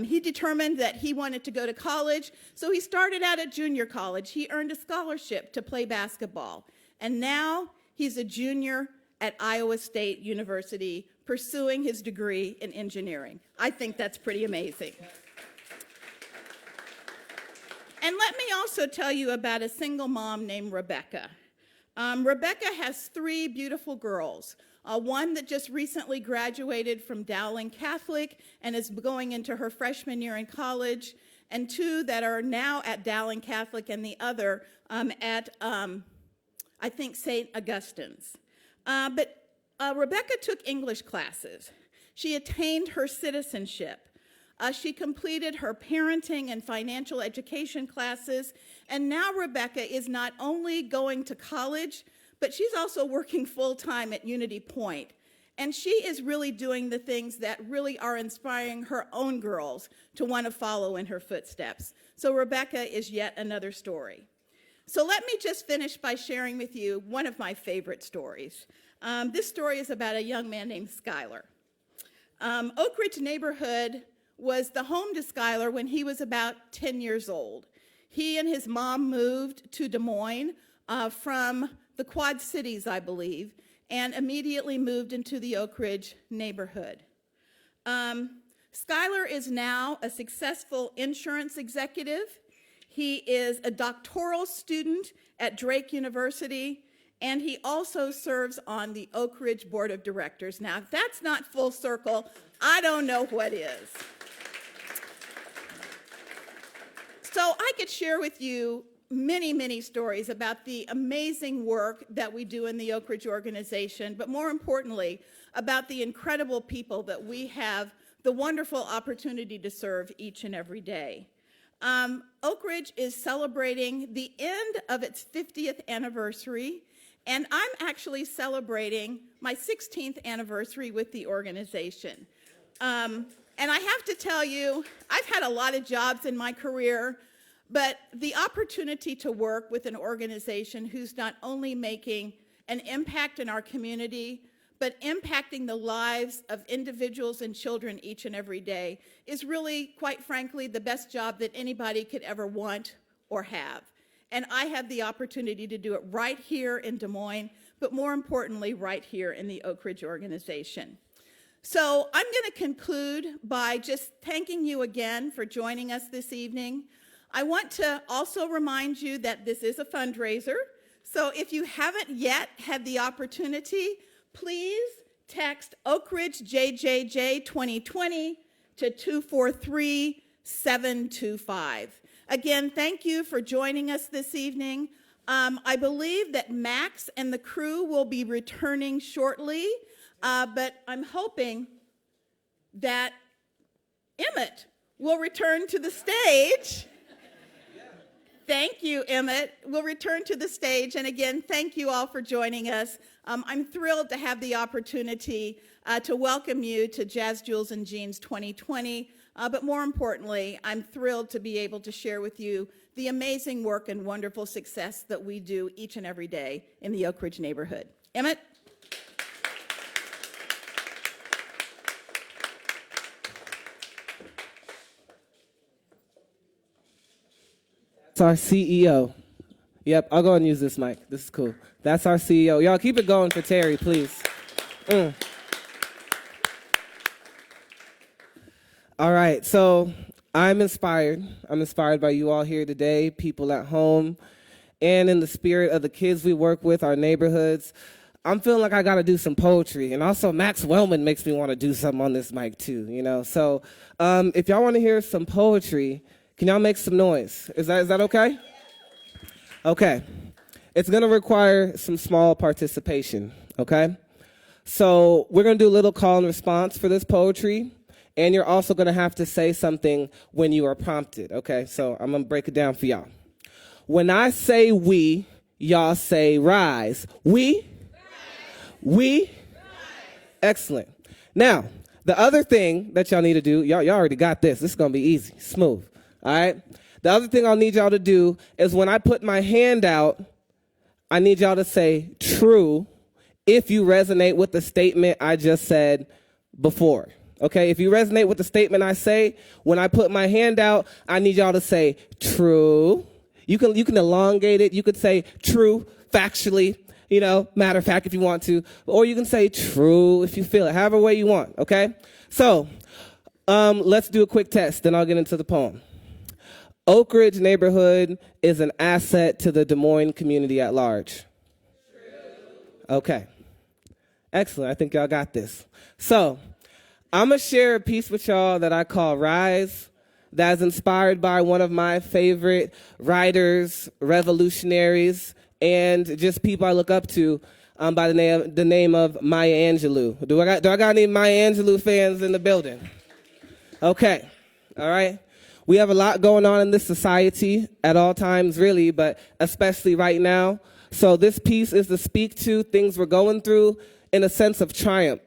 S3: He determined that he wanted to go to college, so he started out at junior college. He earned a scholarship to play basketball, and now he's a junior at Iowa State University pursuing his degree in engineering. I think that's pretty amazing. And let me also tell you about a single mom named Rebecca. Rebecca has 3 beautiful girls, one that just recently graduated from Dowling Catholic and is going into her freshman year in college, and 2 that are now at Dowling Catholic, and the other at, I think, St. Augustine's. But Rebecca took English classes. She attained her citizenship. She completed her parenting and financial education classes, and now Rebecca is not only going to college, but she's also working full-time at Unity Point. And she is really doing the things that really are inspiring her own girls to want to follow in her footsteps. So Rebecca is yet another story. So let me just finish by sharing with you one of my favorite stories. This story is about a young man named Skylar. Oakridge Neighborhood was the home to Skylar when he was about 10 years old. He and his mom moved to Des Moines from the Quad Cities, I believe, and immediately moved into the Oakridge neighborhood. Skylar is now a successful insurance executive. He is a doctoral student at Drake University, and he also serves on the Oakridge Board of Directors. Now, if that's not full circle, I don't know what is. So I could share with you many, many stories about the amazing work that we do in the Oakridge organization, but more importantly, about the incredible people that we have the wonderful opportunity to serve each and every day. Oakridge is celebrating the end of its 50th anniversary, and I'm actually celebrating my 16th anniversary with the organization. And I have to tell you, I've had a lot of jobs in my career, but the opportunity to work with an organization who's not only making an impact in our community, but impacting the lives of individuals and children each and every day is really, quite frankly, the best job that anybody could ever want or have. And I have the opportunity to do it right here in Des Moines, but more importantly, right here in the Oakridge organization. So I'm going to conclude by just thanking you again for joining us this evening. I want to also remind you that this is a fundraiser. So if you haven't yet had the opportunity, please text Oakridge JJJ 2020 to 243-725. Again, thank you for joining us this evening. I believe that Max and the crew will be returning shortly, but I'm hoping that Emmett will return to the stage. Thank you, Emmett. We'll return to the stage. And again, thank you all for joining us. I'm thrilled to have the opportunity to welcome you to Jazz Jewels and Jeans 2020. But more importantly, I'm thrilled to be able to share with you the amazing work and wonderful success that we do each and every day in the Oakridge neighborhood. Emmett?
S1: That's our CEO. Yep, I'll go and use this mic. This is cool. That's our CEO. Y'all keep it going for Terry, please. All right, so I'm inspired. I'm inspired by you all here today, people at home, and in the spirit of the kids we work with, our neighborhoods, I'm feeling like I got to do some poetry. And also Max Wellman makes me want to do something on this mic too, you know. So if y'all want to hear some poetry, can y'all make some noise? Is that okay? Okay. It's going to require some small participation, okay? So we're going to do a little call and response for this poetry. And you're also going to have to say something when you are prompted, okay? So I'm going to break it down for y'all. When I say we, y'all say rise. We? We? Rise. Excellent. Now, the other thing that y'all need to do, y'all already got this. This is going to be easy, smooth, all right? The other thing I'll need y'all to do is when I put my hand out, I need y'all to say true if you resonate with the statement I just said before. Okay, if you resonate with the statement I say, when I put my hand out, I need y'all to say true. You can elongate it. You could say true, factually, you know, matter of fact if you want to. Or you can say true if you feel it, however way you want, okay? So let's do a quick test, then I'll get into the poem. Oakridge Neighborhood is an asset to the Des Moines community at large. True. Okay. Excellent. I think y'all got this. So I'm going to share a piece with y'all that I call Rise, that's inspired by one of my favorite writers, revolutionaries, and just people I look up to by the name of Maya Angelou. Do I got any Maya Angelou fans in the building? Okay. All right. We have a lot going on in this society at all times, really, but especially right now. So this piece is to speak to things we're going through in a sense of triumph.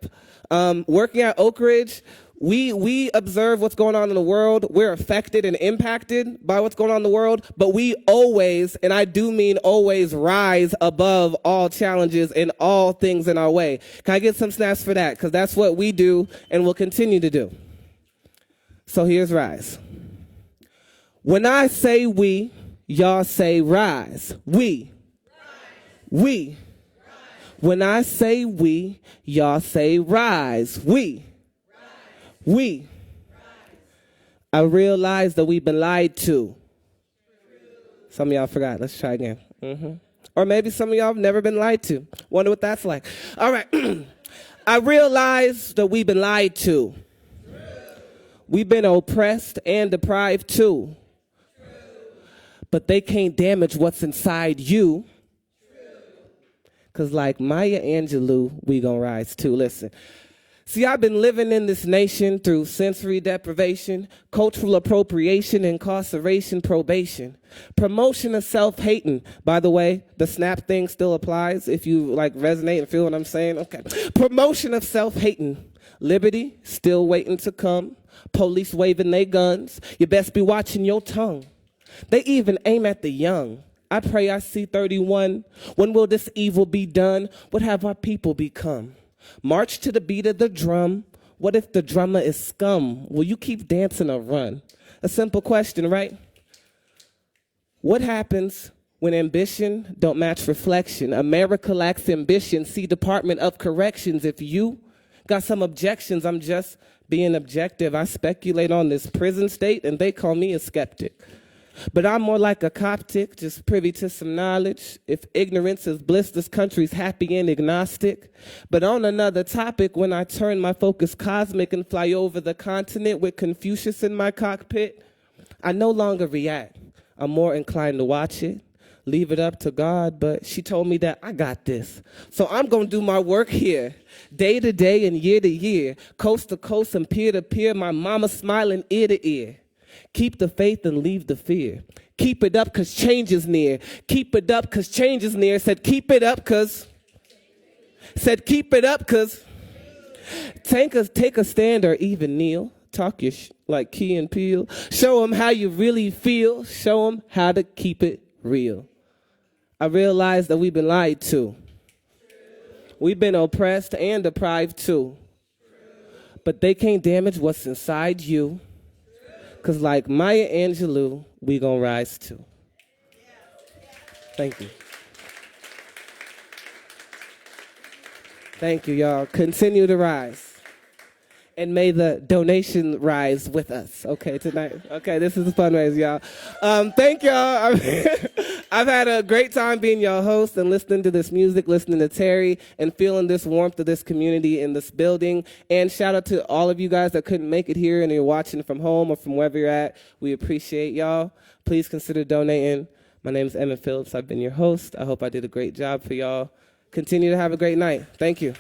S1: Working at Oakridge, we observe what's going on in the world. We're affected and impacted by what's going on in the world, but we always, and I do mean always, rise above all challenges and all things in our way. Can I get some snaps for that? Because that's what we do and will continue to do. So here's Rise. When I say we, y'all say rise. We. Rise. We. Rise. When I say we, y'all say rise. We. Rise. We. Rise. I realize that we've been lied to. Some of y'all forgot. Let's try again. Or maybe some of y'all have never been lied to. Wonder what that's like. All right. I realize that we've been lied to. We've been oppressed and deprived too. But they can't damage what's inside you. Because like Maya Angelou, we gonna rise too. Listen. See, I've been living in this nation through sensory deprivation, cultural appropriation, incarceration, probation, promotion of self-hating. By the way, the snap thing still applies if you like resonate and feel what I'm saying. Okay. Promotion of self-hating. Liberty still waiting to come. Police waving their guns. You best be watching your tongue. They even aim at the young. I pray I see 31. When will this evil be done? What have our people become? March to the beat of the drum. What if the drummer is scum? Will you keep dancing or run? A simple question, right? What happens when ambition don't match reflection? America lacks ambition. See Department of Corrections. If you got some objections, I'm just being objective. I speculate on this prison state, and they call me a skeptic. But I'm more like a Coptic, just privy to some knowledge. If ignorance is bliss, this country's happy and agnostic. But on another topic, when I turn my focus cosmic and fly over the continent with Confucius in my cockpit, I no longer react. I'm more inclined to watch it, leave it up to God, but she told me that I got this. So I'm going to do my work here, day to day and year to year, coast to coast and peer to peer, my mama smiling ear to ear. Keep the faith and leave the fear. Keep it up because change is near. Keep it up because change is near. Said keep it up because. Said keep it up because. Take a stand or even kneel. Talk your like Key and Peele. Show them how you really feel. Show them how to keep it real. I realize that we've been lied to. We've been oppressed and deprived too. But they can't damage what's inside you. Because like Maya Angelou, we gonna rise too. Thank you. Thank you, y'all. Continue to rise. And may the donation rise with us, okay, tonight. Okay, this is a fundraiser, y'all. Thank y'all. I've had a great time being your host and listening to this music, listening to Terry, and feeling this warmth of this community in this building. And shout out to all of you guys that couldn't make it here and you're watching from home or from wherever you're at. We appreciate y'all. Please consider donating. My name is Emmett Phillips. I've been your host. I hope I did a great job for y'all. Continue to have a great night. Thank you.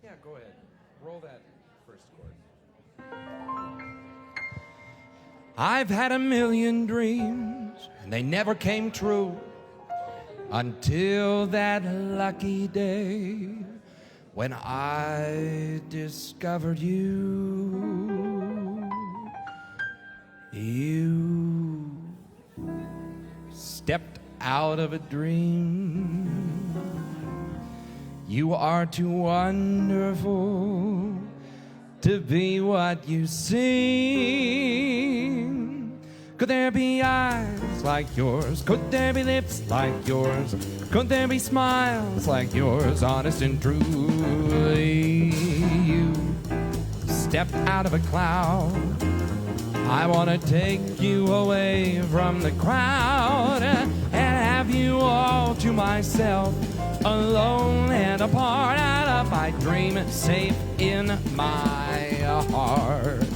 S2: Yeah, go ahead. Roll that first chord. I've had a million dreams, and they never came true until that lucky day when I discovered you. You stepped out of a dream. You are too wonderful to be what you seem. Could there be eyes like yours? Could there be lips like yours? Could there be smiles like yours, honest and truly? You stepped out of a cloud. I want to take you away from the crowd and have you all to myself, alone and apart, out of my dream, safe in my heart.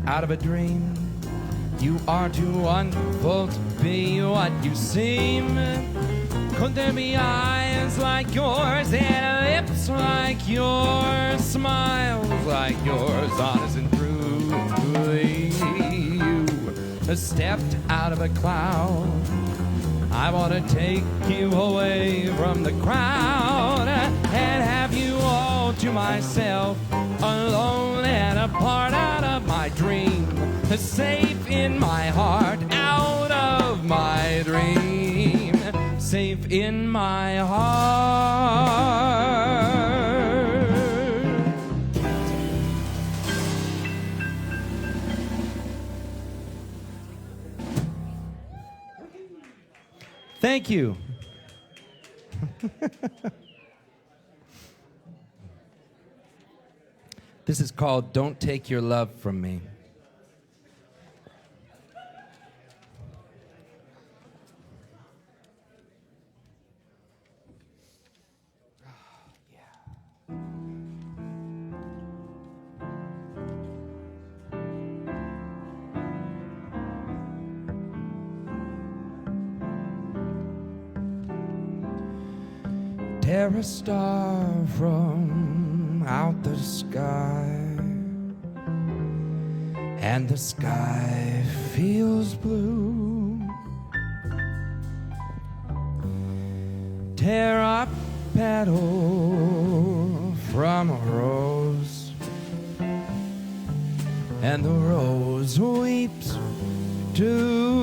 S2: Out of a dream, you are too wonderful to be what you seem. Could there be eyes like yours and lips like yours, smiles like yours, honest and truly? You stepped out of a cloud. I want to take you away from the crowd and have you all to myself, alone and apart, out of my dream, safe in my heart, out of my dream, safe in my heart. Thank you. This is called Don't Take Your Love From Me. Tear a star from out the sky, and the sky feels blue. Tear a petal from a rose, and the rose weeps too.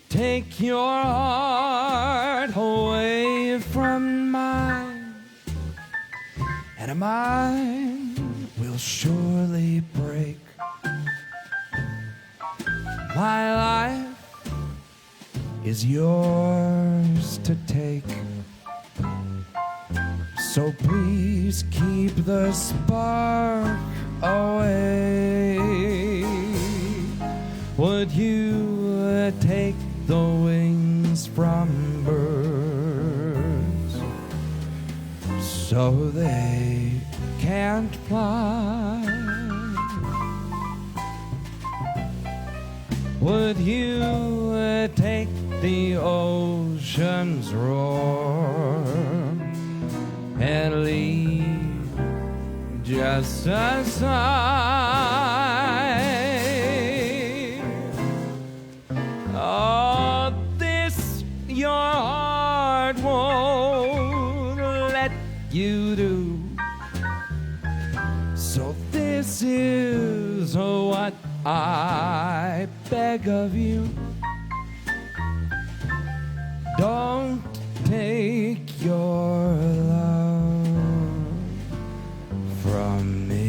S2: Take your heart away from mine, and mine will surely break. My life is yours to take, so please keep the spark away. Would you take the wings from birds so they can't fly? Would you take the ocean's roar and leave just a sigh? Oh, this your heart won't let you do. So this is what I beg of you. Don't take your love from me.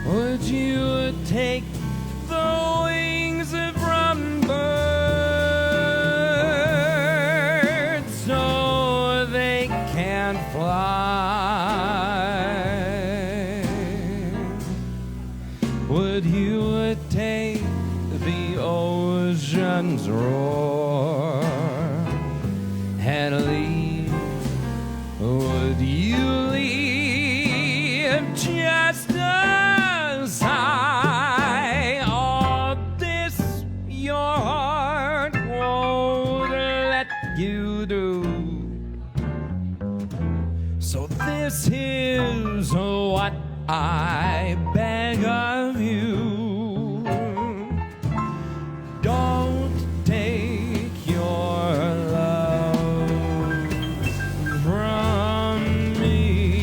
S2: Would you take the wings from birds so they can fly? Would you take the ocean's roar and leave? Would you leave just a sigh? All this your heart won't let you do. So this is what I beg of you. Don't take your love from me,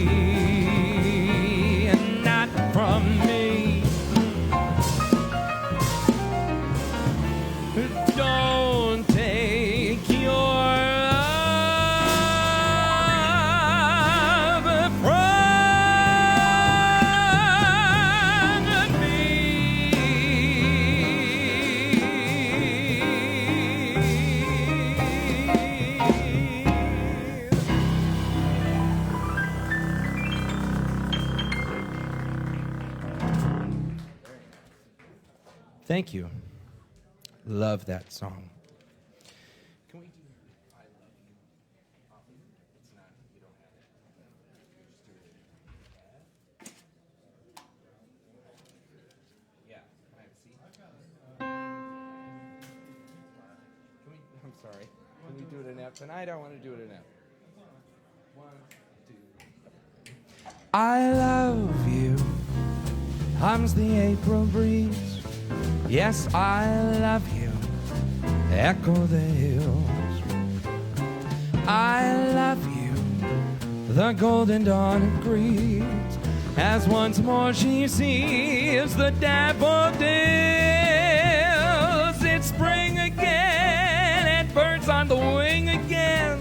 S2: and not from me. Don't take your love from Thank you. Love that song. Can we do I Love You? It's not, you don't have it. Just do it. Yeah, can I have a seat? Can we, I'm sorry. Can we do it in F? Tonight I want to do it in F. 1, 2. I love you. Hums the April breeze. Yes, I love you. Echo the hills. I love you. The golden dawn greets as once more she sees the daffodils. It's spring again and birds on the wing again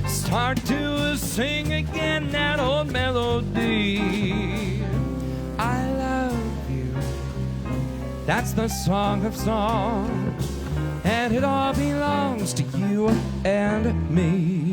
S2: start to sing again that old melody. I love you. That's the song of songs, and it all belongs to you and me.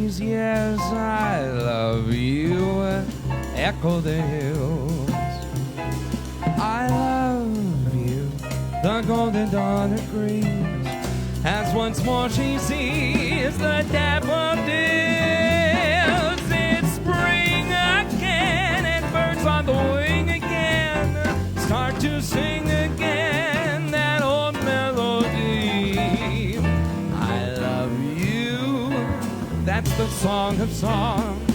S2: these years I love you, echo the hills. I love you, the golden dawn agrees, as once more she sees the daffodils. It's spring again, and birds on the wing again start to sing again that old melody. I love you, that's the song of songs,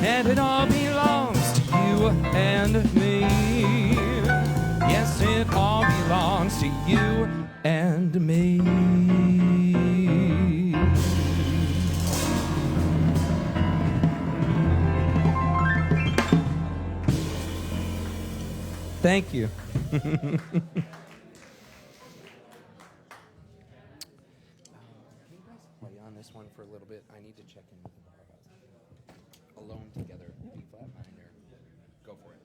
S2: and it all belongs to you and me. Yes, it all belongs to you and me. Thank you. While you're on this one for a little bit, I need to check in with the bar about Alone Together, B flat minor. Go for it.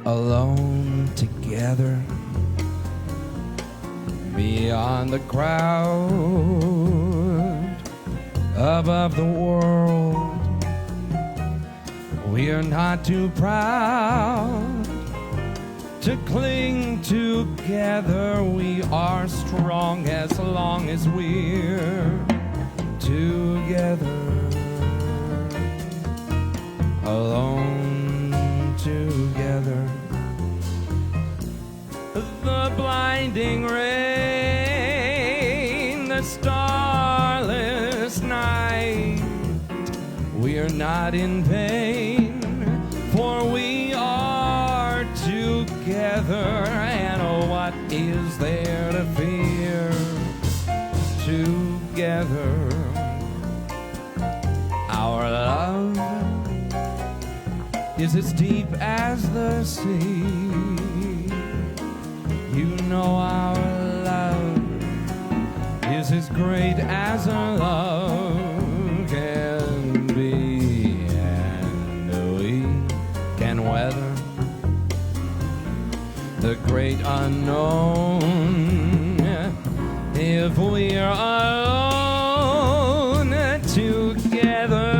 S2: Alone together beyond the crowd, above the world, we are not too proud to cling together. We are strong as long as we're together. Alone together. The blinding rain, the stars we're not in vain, for we are together, and what is there to fear? Together, our love is as deep as the sea. You know our love is as great as our love can be, and we can weather the great unknown if we are alone together.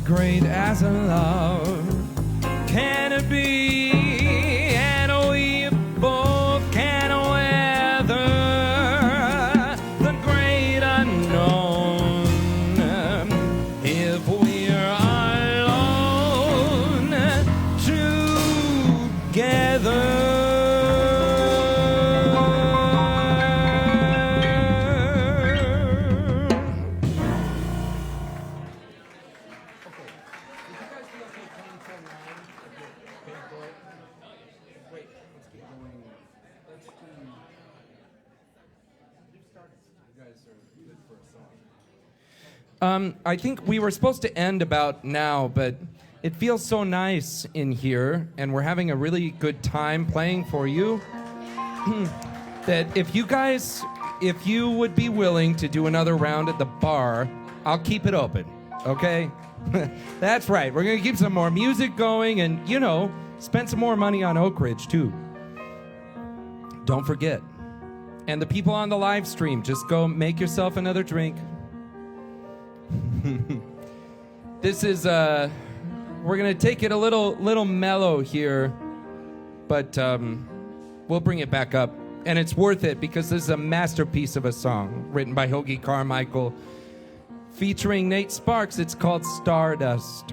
S2: Great as a love can it be, and we both can weather the great unknown if we're alone together. I think we were supposed to end about now, but it feels so nice in here, and we're having a really good time playing for you, that if you would be willing to do another round at the bar, I'll keep it open, okay? That's right. We're going to keep some more music going and, spend some more money on Oakridge, too. Don't forget. And the people on the live stream, just go make yourself another drink. This is, we're going to take it a little mellow here, but we'll bring it back up. And it's worth it because this is a masterpiece of a song written by Hoagie Carmichael, featuring Nate Sparks. It's called Stardust.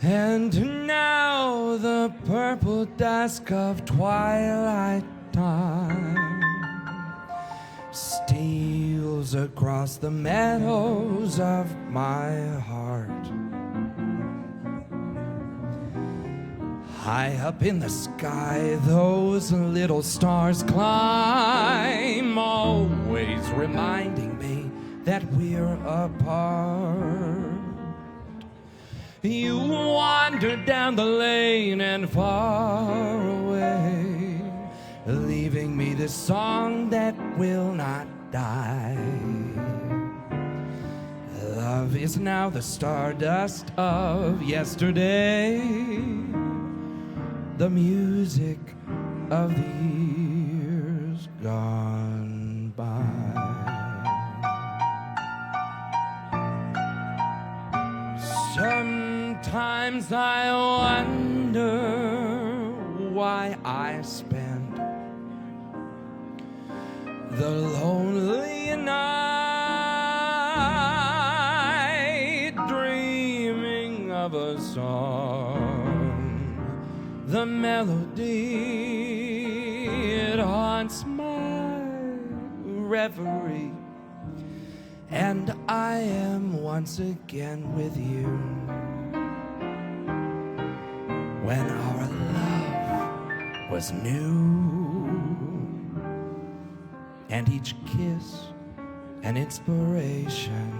S2: And now the purple dusk of twilight time steals across the meadows of my heart. High up in the sky, those little stars climb, always reminding me that we're apart. You wander down the lane and far away, leaving me this song that will not die. Love is now the stardust of yesterday, the music of the years gone by. Sometimes I wonder why I spend the lonely night dreaming of a song, the melody, it haunts my reverie, and I am once again with you. When our love was new, and each kiss an inspiration.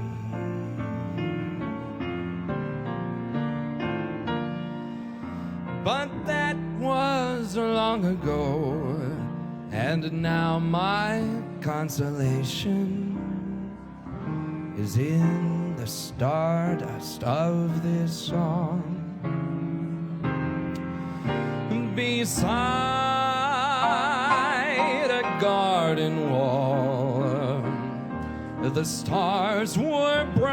S2: But that was long ago, and now my consolation is in the stardust of this song. Beside a garden wall, the stars were bright,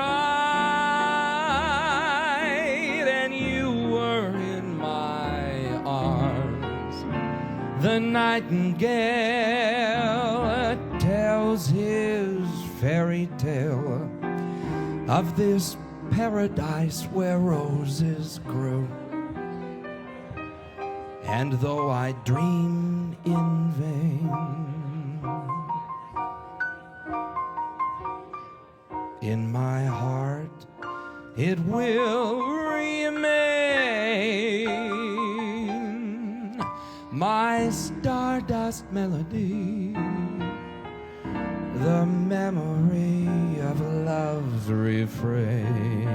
S2: and you were in my arms. The nightingale tells his fairy tale of this paradise where roses grew. And though I dream in vain, in my heart it will remain, my stardust melody, the memory of love's refrain.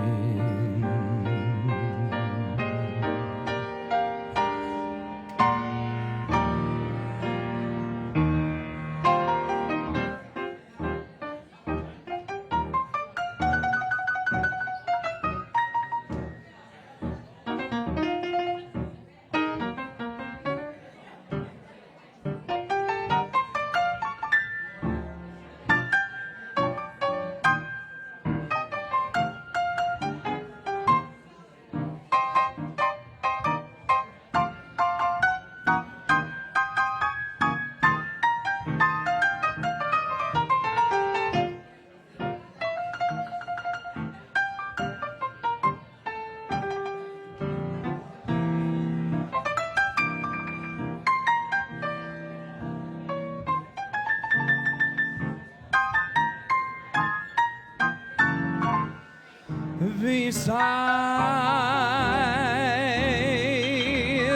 S2: Beside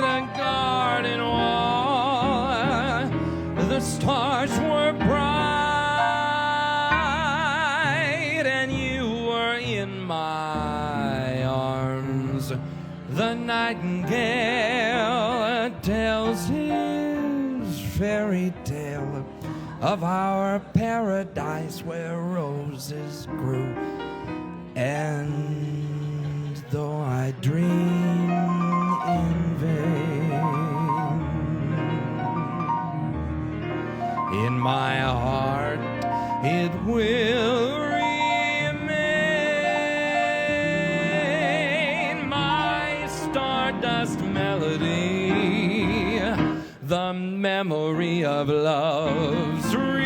S2: a garden wall, the stars were bright, and you were in my arms. The nightingale tells his fairy tale of our paradise where roses grew. And though I dream in vain, in my heart it will remain, my stardust melody, the memory of love's refrain.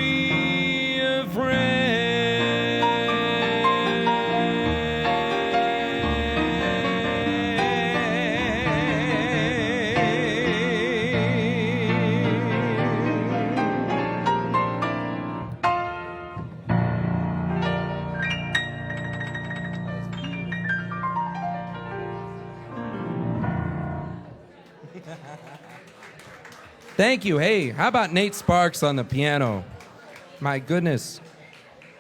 S2: Thank you. Hey, how about Nate Sparks on the piano? My goodness.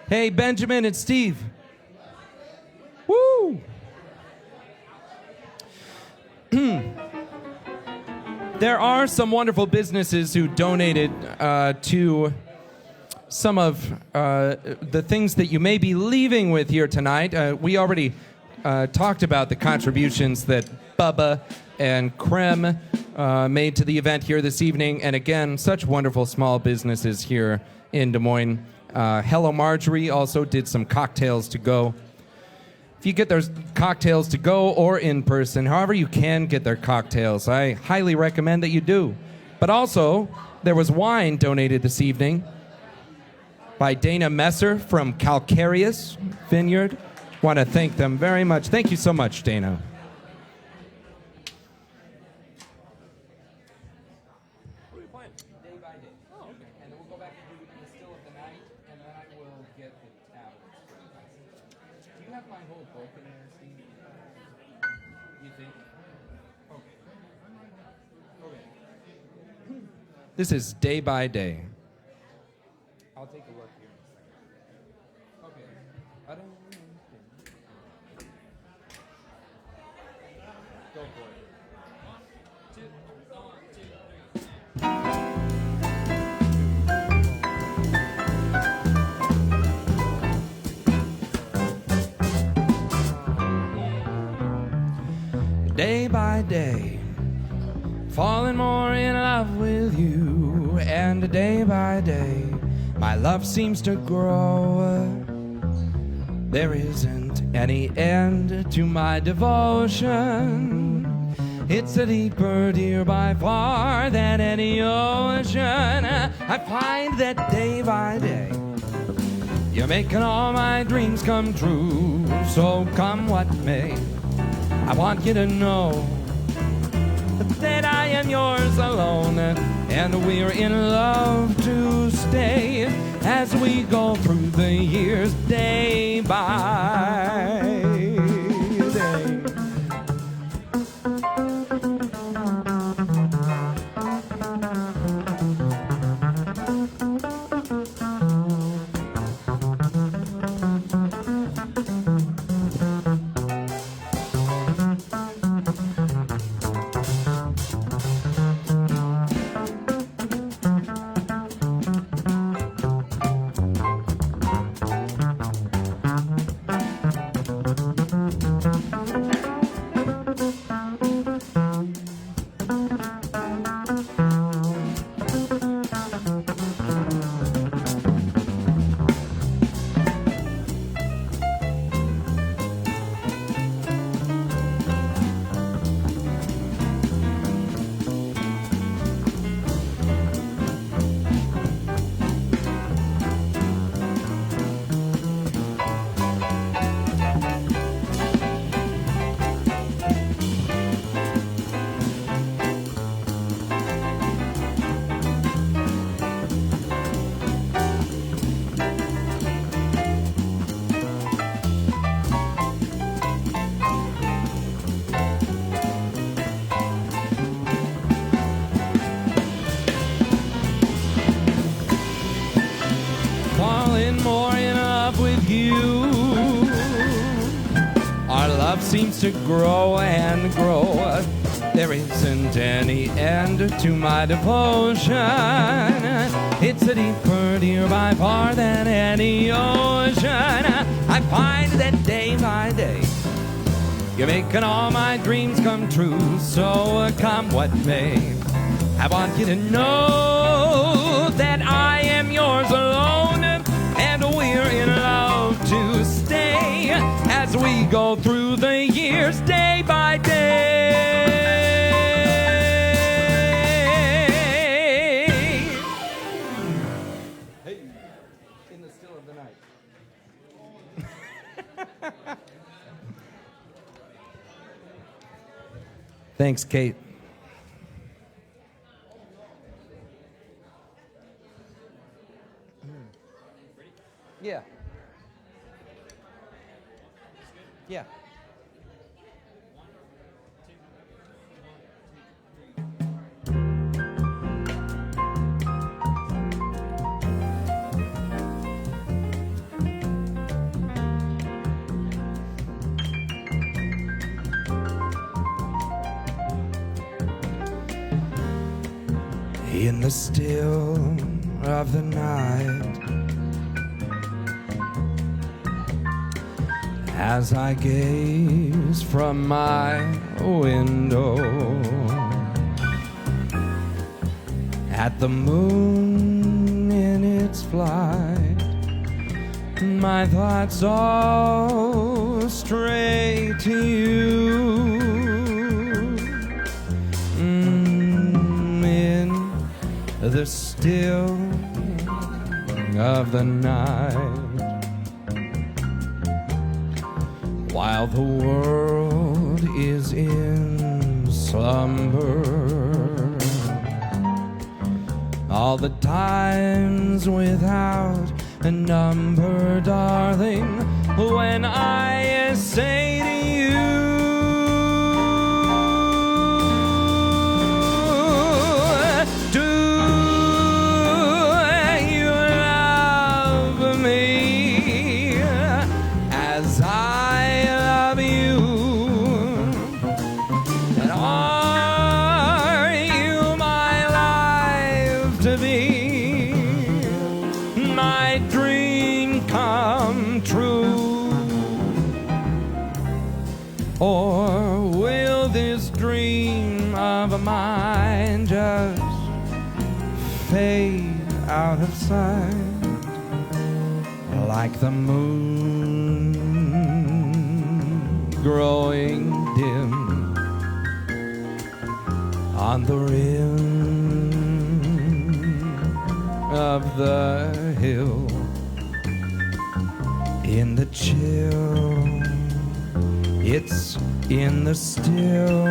S2: Hey, Benjamin and Steve. Woo! There are some wonderful businesses who donated to some of the things that you may be leaving with here tonight. We already talked about the contributions that Bubba and Krem made to the event here this evening. And again, such wonderful small businesses here in Des Moines. Hello Marjorie also did some cocktails to go. If you get their cocktails to go or in person, however you can get their cocktails, I highly recommend that you do. But also, there was wine donated this evening by Dana Messer from Calcareous Vineyard. Want to thank them very much. Thank you so much, Dana. What are we playing? Day by day. Oh, okay. And then we'll go back and do the still of the night, and then I will get the tablets. Do you have my whole book in there, Steve? You think? Okay. Okay. This is Day by Day. I'll take a look here in a second. Okay. I don't know. Go for it. 1, 2, 3. Day by day, falling more in love with you, and day by day, my love seems to grow. There isn't any end to my devotion. It's a deeper, dear, by far than any ocean. I find that day by day, you're making all my dreams come true. So come what may, I want you to know that I am yours alone, and we're in love to stay as we go through the years, day by day. Seems to grow and grow. There isn't any end to my devotion. It's a deeper, dear, by far than any ocean. I find that day by day, you're making all my dreams come true. So come what may, I want you to know that I am yours alone, and we're in love to stay as we go through the years, day by day. Hey, in the still of the night. Thanks, Kate. Yeah. Yeah. in the still of the night, as I gaze from my window at the moon in its flight, my thoughts all stray to you. In the still of the night, while the world is in slumber, all the times without a number, darling, when I say to you, do you love me as I love you? And are you my life to be, my dream come true? Or will this dream of mine just fade out of sight like the moon growing dim on the rim of the hill, in the chill, it's in the still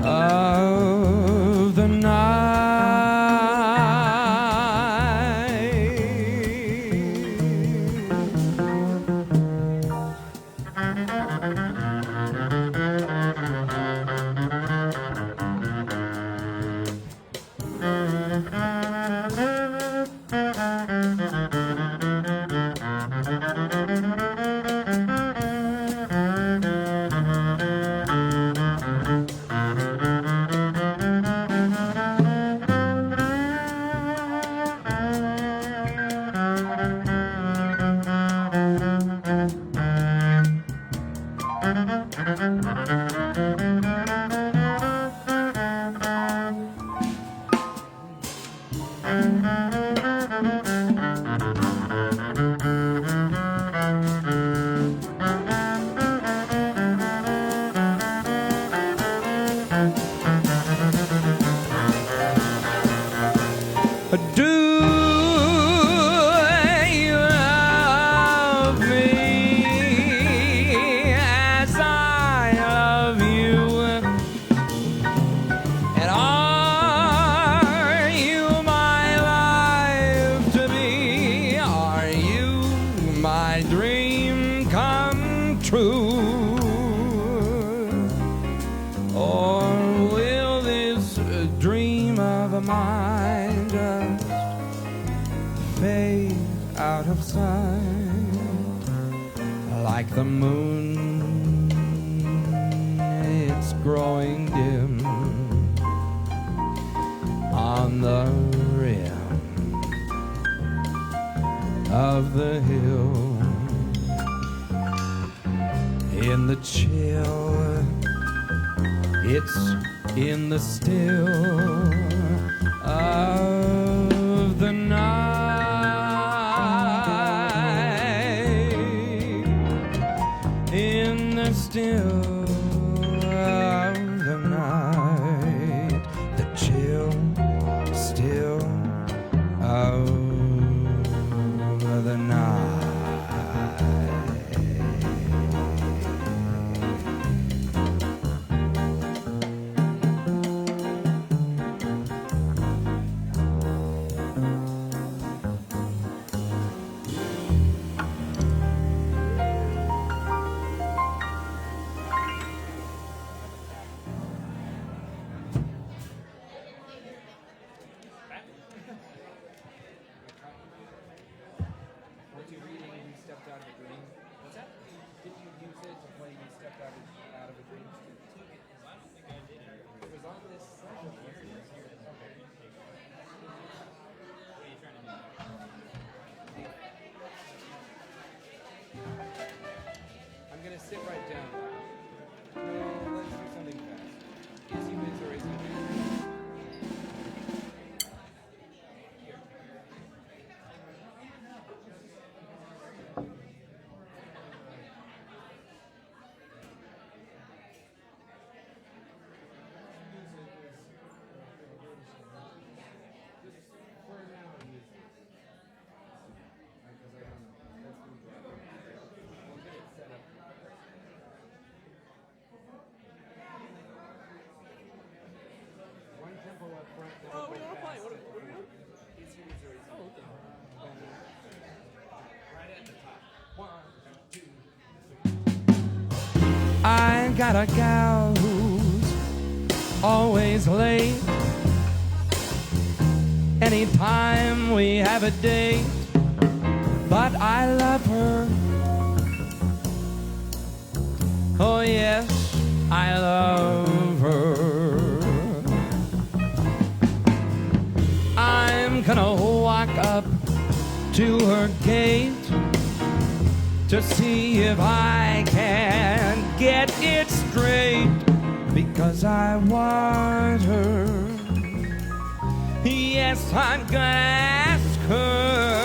S2: of the night. Do you love me as I love you? And are you my life to be? Are you my dream come true? Or will this dream of mine just fade out of sight like the moon, it's growing dim on the rim of the hill, in the chill, it's in the still of the night, in the still of the night, the chill still of the night. got a gal who's always late. Anytime we have a date, but I love her. Oh yes, I love her. I'm gonna walk up to her gate to see if I can get it straight, because I want her. Yes, I'm gonna ask her.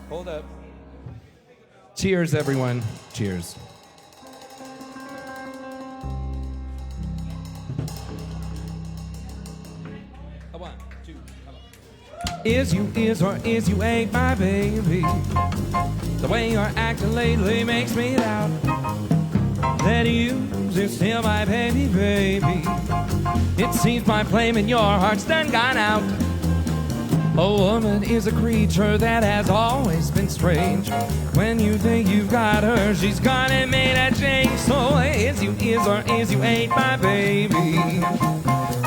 S2: Hold up. Cheers, everyone. Cheers. Is you or is you ain't my baby? The way you're acting lately makes me doubt that you is still my baby, baby. It seems my flame in your heart's done gone out. A woman is a creature that has always been strange. When you think you've got her, she's gone and made a change. So is you or is you ain't my baby?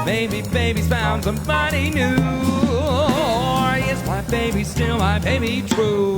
S2: Maybe baby's found somebody new. Or is my baby still my baby true?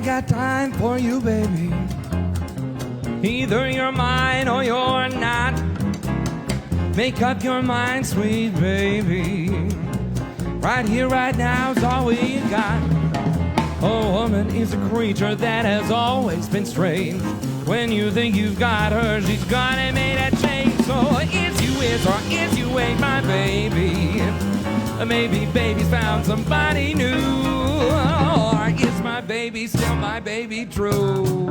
S2: Got time for you, baby. Either you're mine or you're not. Make up your mind, sweet baby. Right here, right now's all we got. A woman is a creature that has always been strange. When you think you've got her, she's gone and made a change. So is you is or is you ain't my baby? Maybe baby's found somebody new. Or is my baby still my baby true?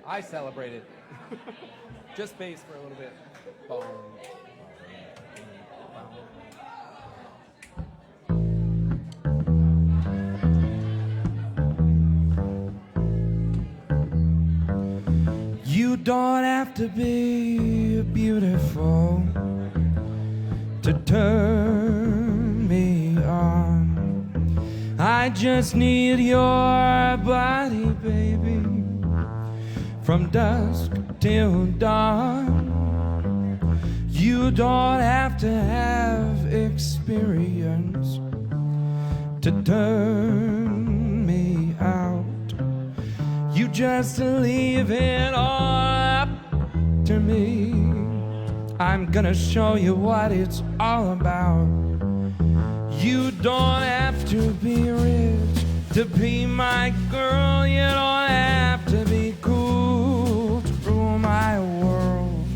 S2: I celebrated. Just bass for a little bit. Boom. You don't have to be beautiful to turn me on. I just need your body, baby. From dusk till dawn, you don't have to have experience to turn me out. You just leave it all up to me. I'm gonna show you what it's all about. You don't have to be rich to be my girl. You don't have to be cool to rule my world.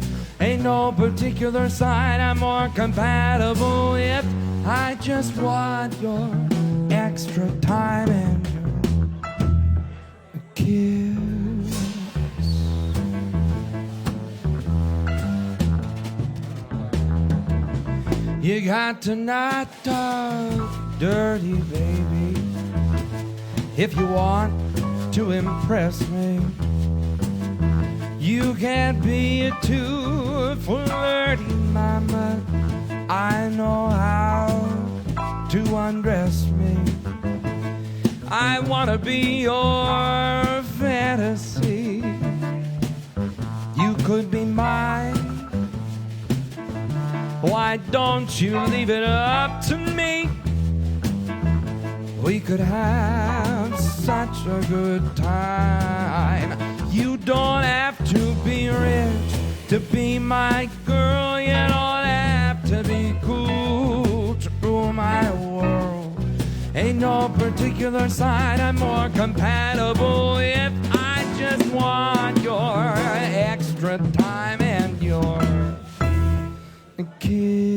S2: Ain't no particular sign I'm more compatible with. I just want your extra time and your kiss. You got to not talk dirty, baby. if you want to impress me. You can't be too flirty, mama. I know how to undress me. I wanna be your fantasy. You could be mine. Why don't you leave it up to me? We could have such a good time. You don't have to be rich to be my girl. You don't have to be cool to rule my world. Ain't no particular side I'm more compatible with. I just want your extra time and your kiss.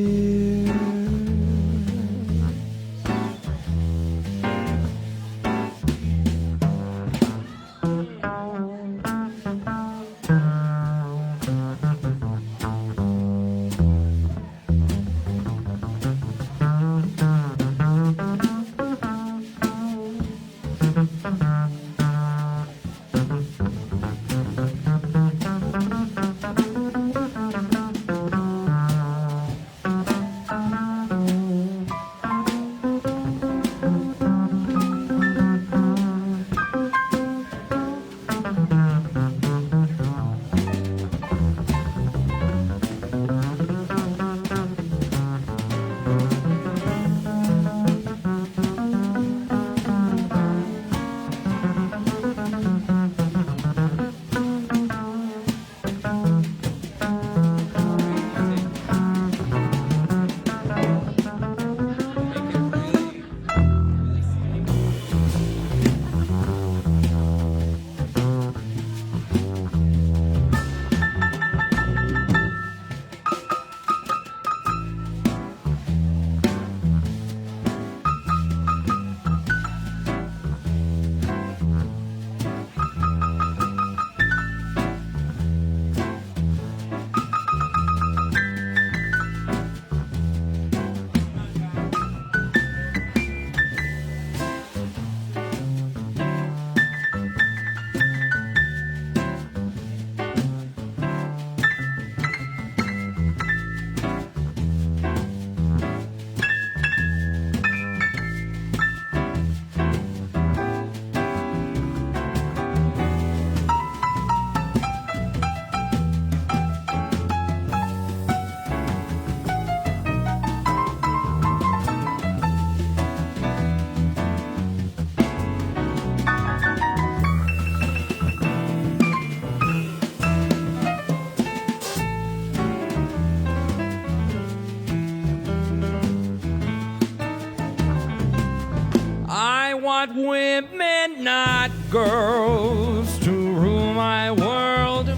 S2: Women, not girls, to rule my world.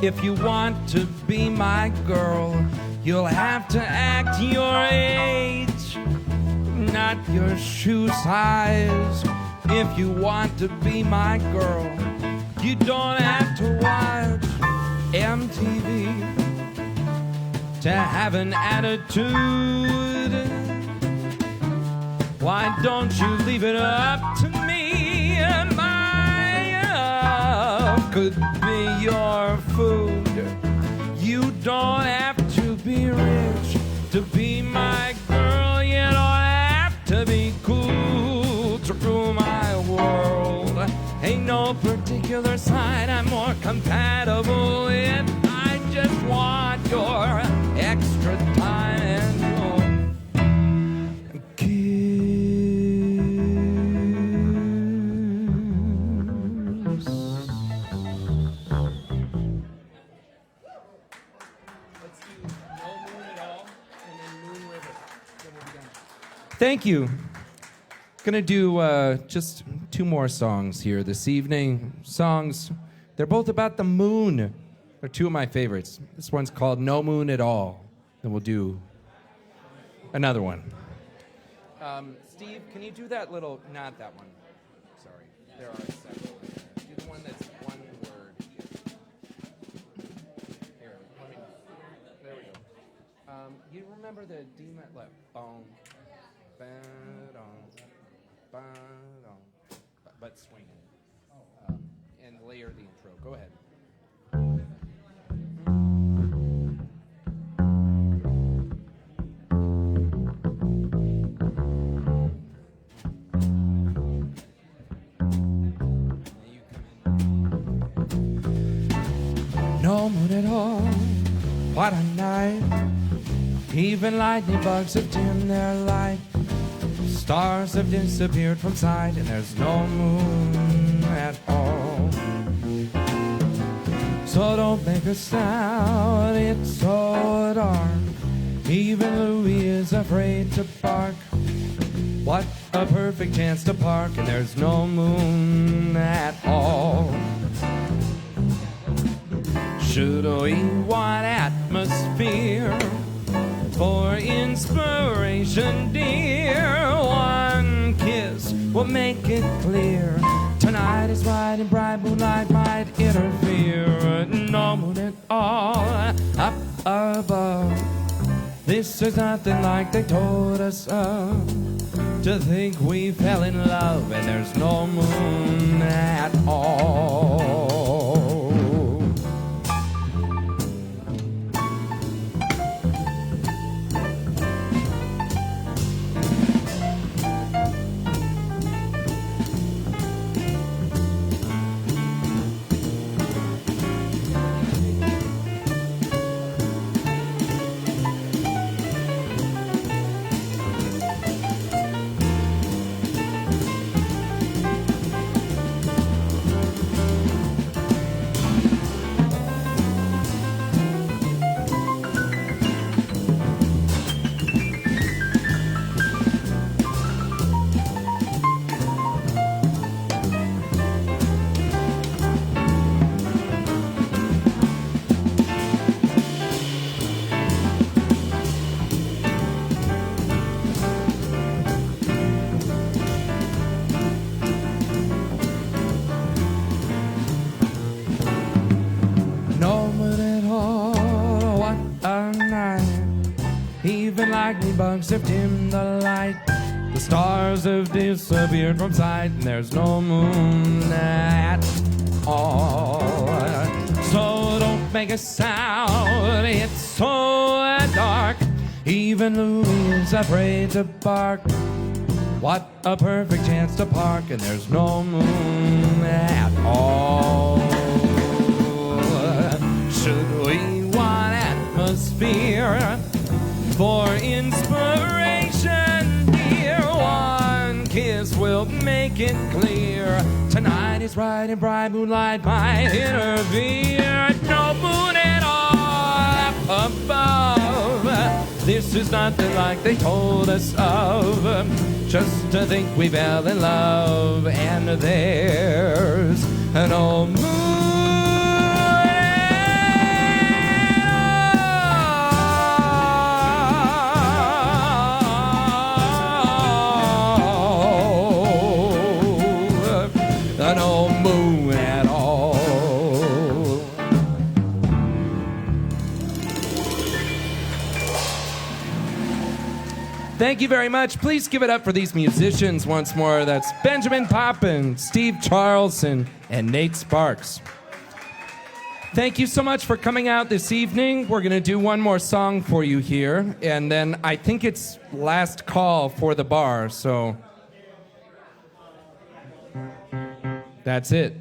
S2: If you want to be my girl, you'll have to act your age, not your shoe size. If you want to be my girl, you don't have to watch MTV to have an attitude. Why don't you leave it up to me? My love could be your food. You don't have to be rich to be my girl. You don't have to be cool to rule my world. Ain't no particular side I'm more compatible with. I just want your extra time and your Thank you. Gonna do just two more songs here this evening. Songs, they're both about the moon. They're two of my favorites. This one's called No Moon at All. Then we'll do another one. Steve, can you do that little, not that one. Sorry, there are several. Do the one that's one word. Here, there we go. You remember the D left? but swing it. And layer the intro. Go ahead. No moon at all, what a night. Even lightning bugs have dimmed their light. Stars have disappeared from sight, and there's no moon at all. So don't make a sound, it's so dark. Even Louie is afraid to bark. What a perfect chance to park, and there's no moon at all. Should we want atmosphere for inspiration, dear? One kiss will make it clear. Tonight is bright and bright, moonlight might interfere. No moon at all up above. This is nothing like they told us of. To think we fell in love and there's no moon at all. Lightning bugs have dimmed the light. The stars have disappeared from sight, and there's no moon at all. So don't make a sound, it's so dark. Even Louie is afraid to bark. What a perfect chance to park, and there's no moon at all. Should we want atmosphere for inspiration, dear? One kiss will make it clear. Tonight is bright and bright, moonlight might interfere. No moon at all up above. This is nothing like they told us of. Just to think we fell in love, and there's no moon. No moon at all. Thank you very much. Please give it up for these musicians once more. That's Benjamin Poppin, Steve Charlson, and Nate Sparks. Thank you so much for coming out this evening. We're going to do one more song for you here, and then I think it's last call for the bar, so that's it.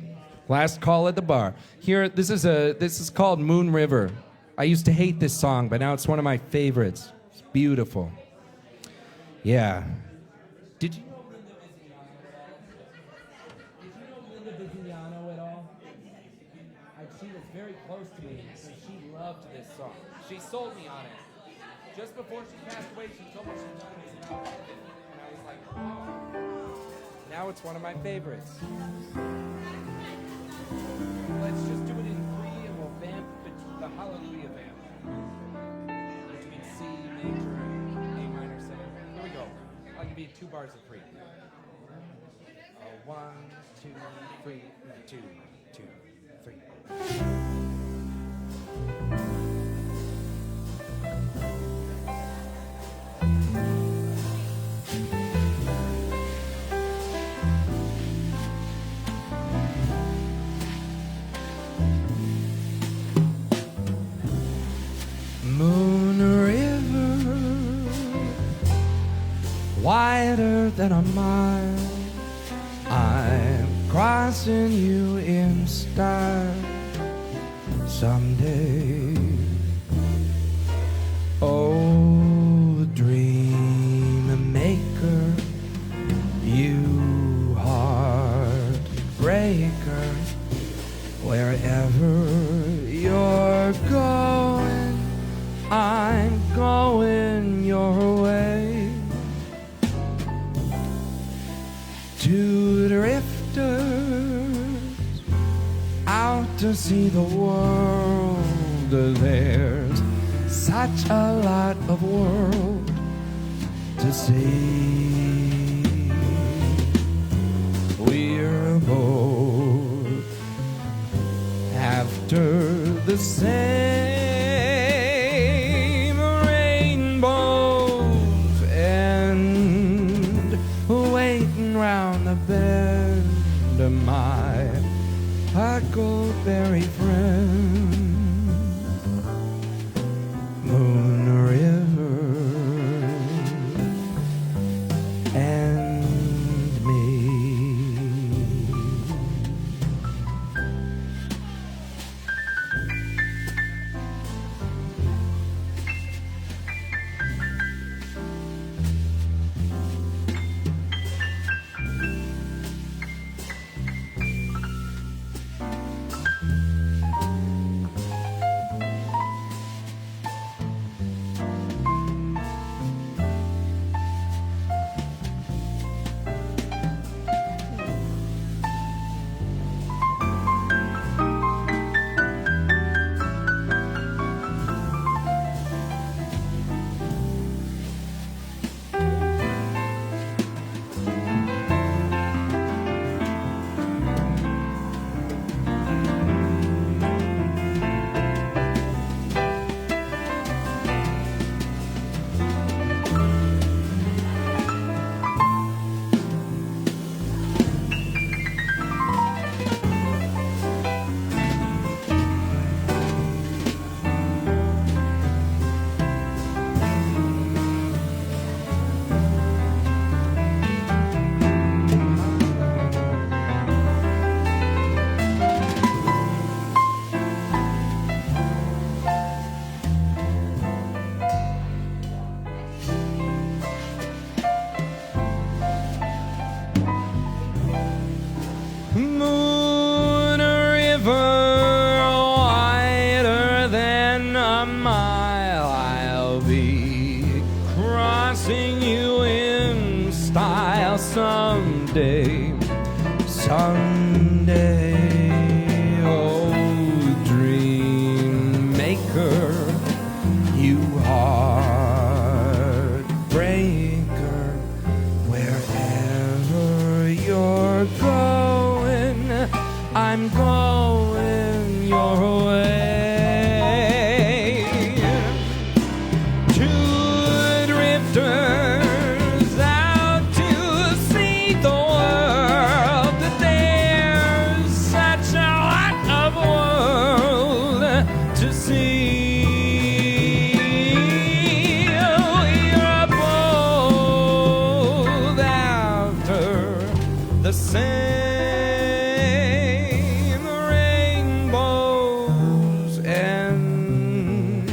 S2: Last call at the bar. Here, this is called Moon River. I used to hate this song, but now it's one of my favorites. It's beautiful. Yeah. Did you know Linda Viziano at all? She was very close to me, and she loved this song. She sold me on it. Just before she passed away, she told me she wanted this album. And I was like, oh. Now it's one of my favorites. Let's just do it in 3 and we'll vamp the Hallelujah vamp. Between C major and A minor 7. Here we go. I'll give you 2 bars of 3. 1, 2, 3, 2, 2, 3. wider than a mile. I'm crossing you in style someday. Oh, dream maker, you heartbreaker, wherever you're going, I'm going your way. Two drifters out to see the world. There's such a lot of world to see. We're both after the same rainbows and waiting round the bend of my huckleberry friend. Moon River and me. Moon River, wider than a mile. I'll be crossing you in style someday, someday. Oh, dream maker, you heartbreaker, wherever you're going, I'm going your way. Two drifters out to see the world. There's such a lot of world to see. We're both after the same rainbows and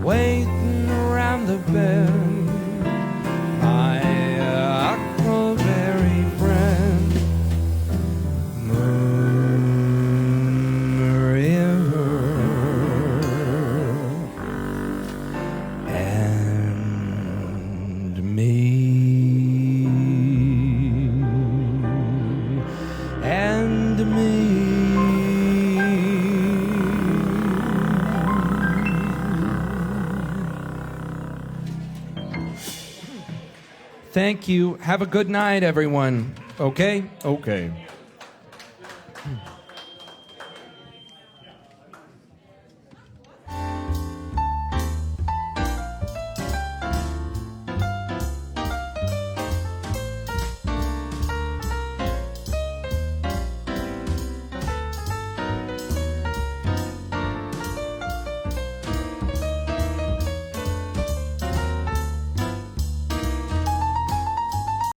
S2: waiting around the bend. My huckleberry friend, Moon River and me. And me. Thank you. Have a good night, everyone. Okay?
S4: Okay.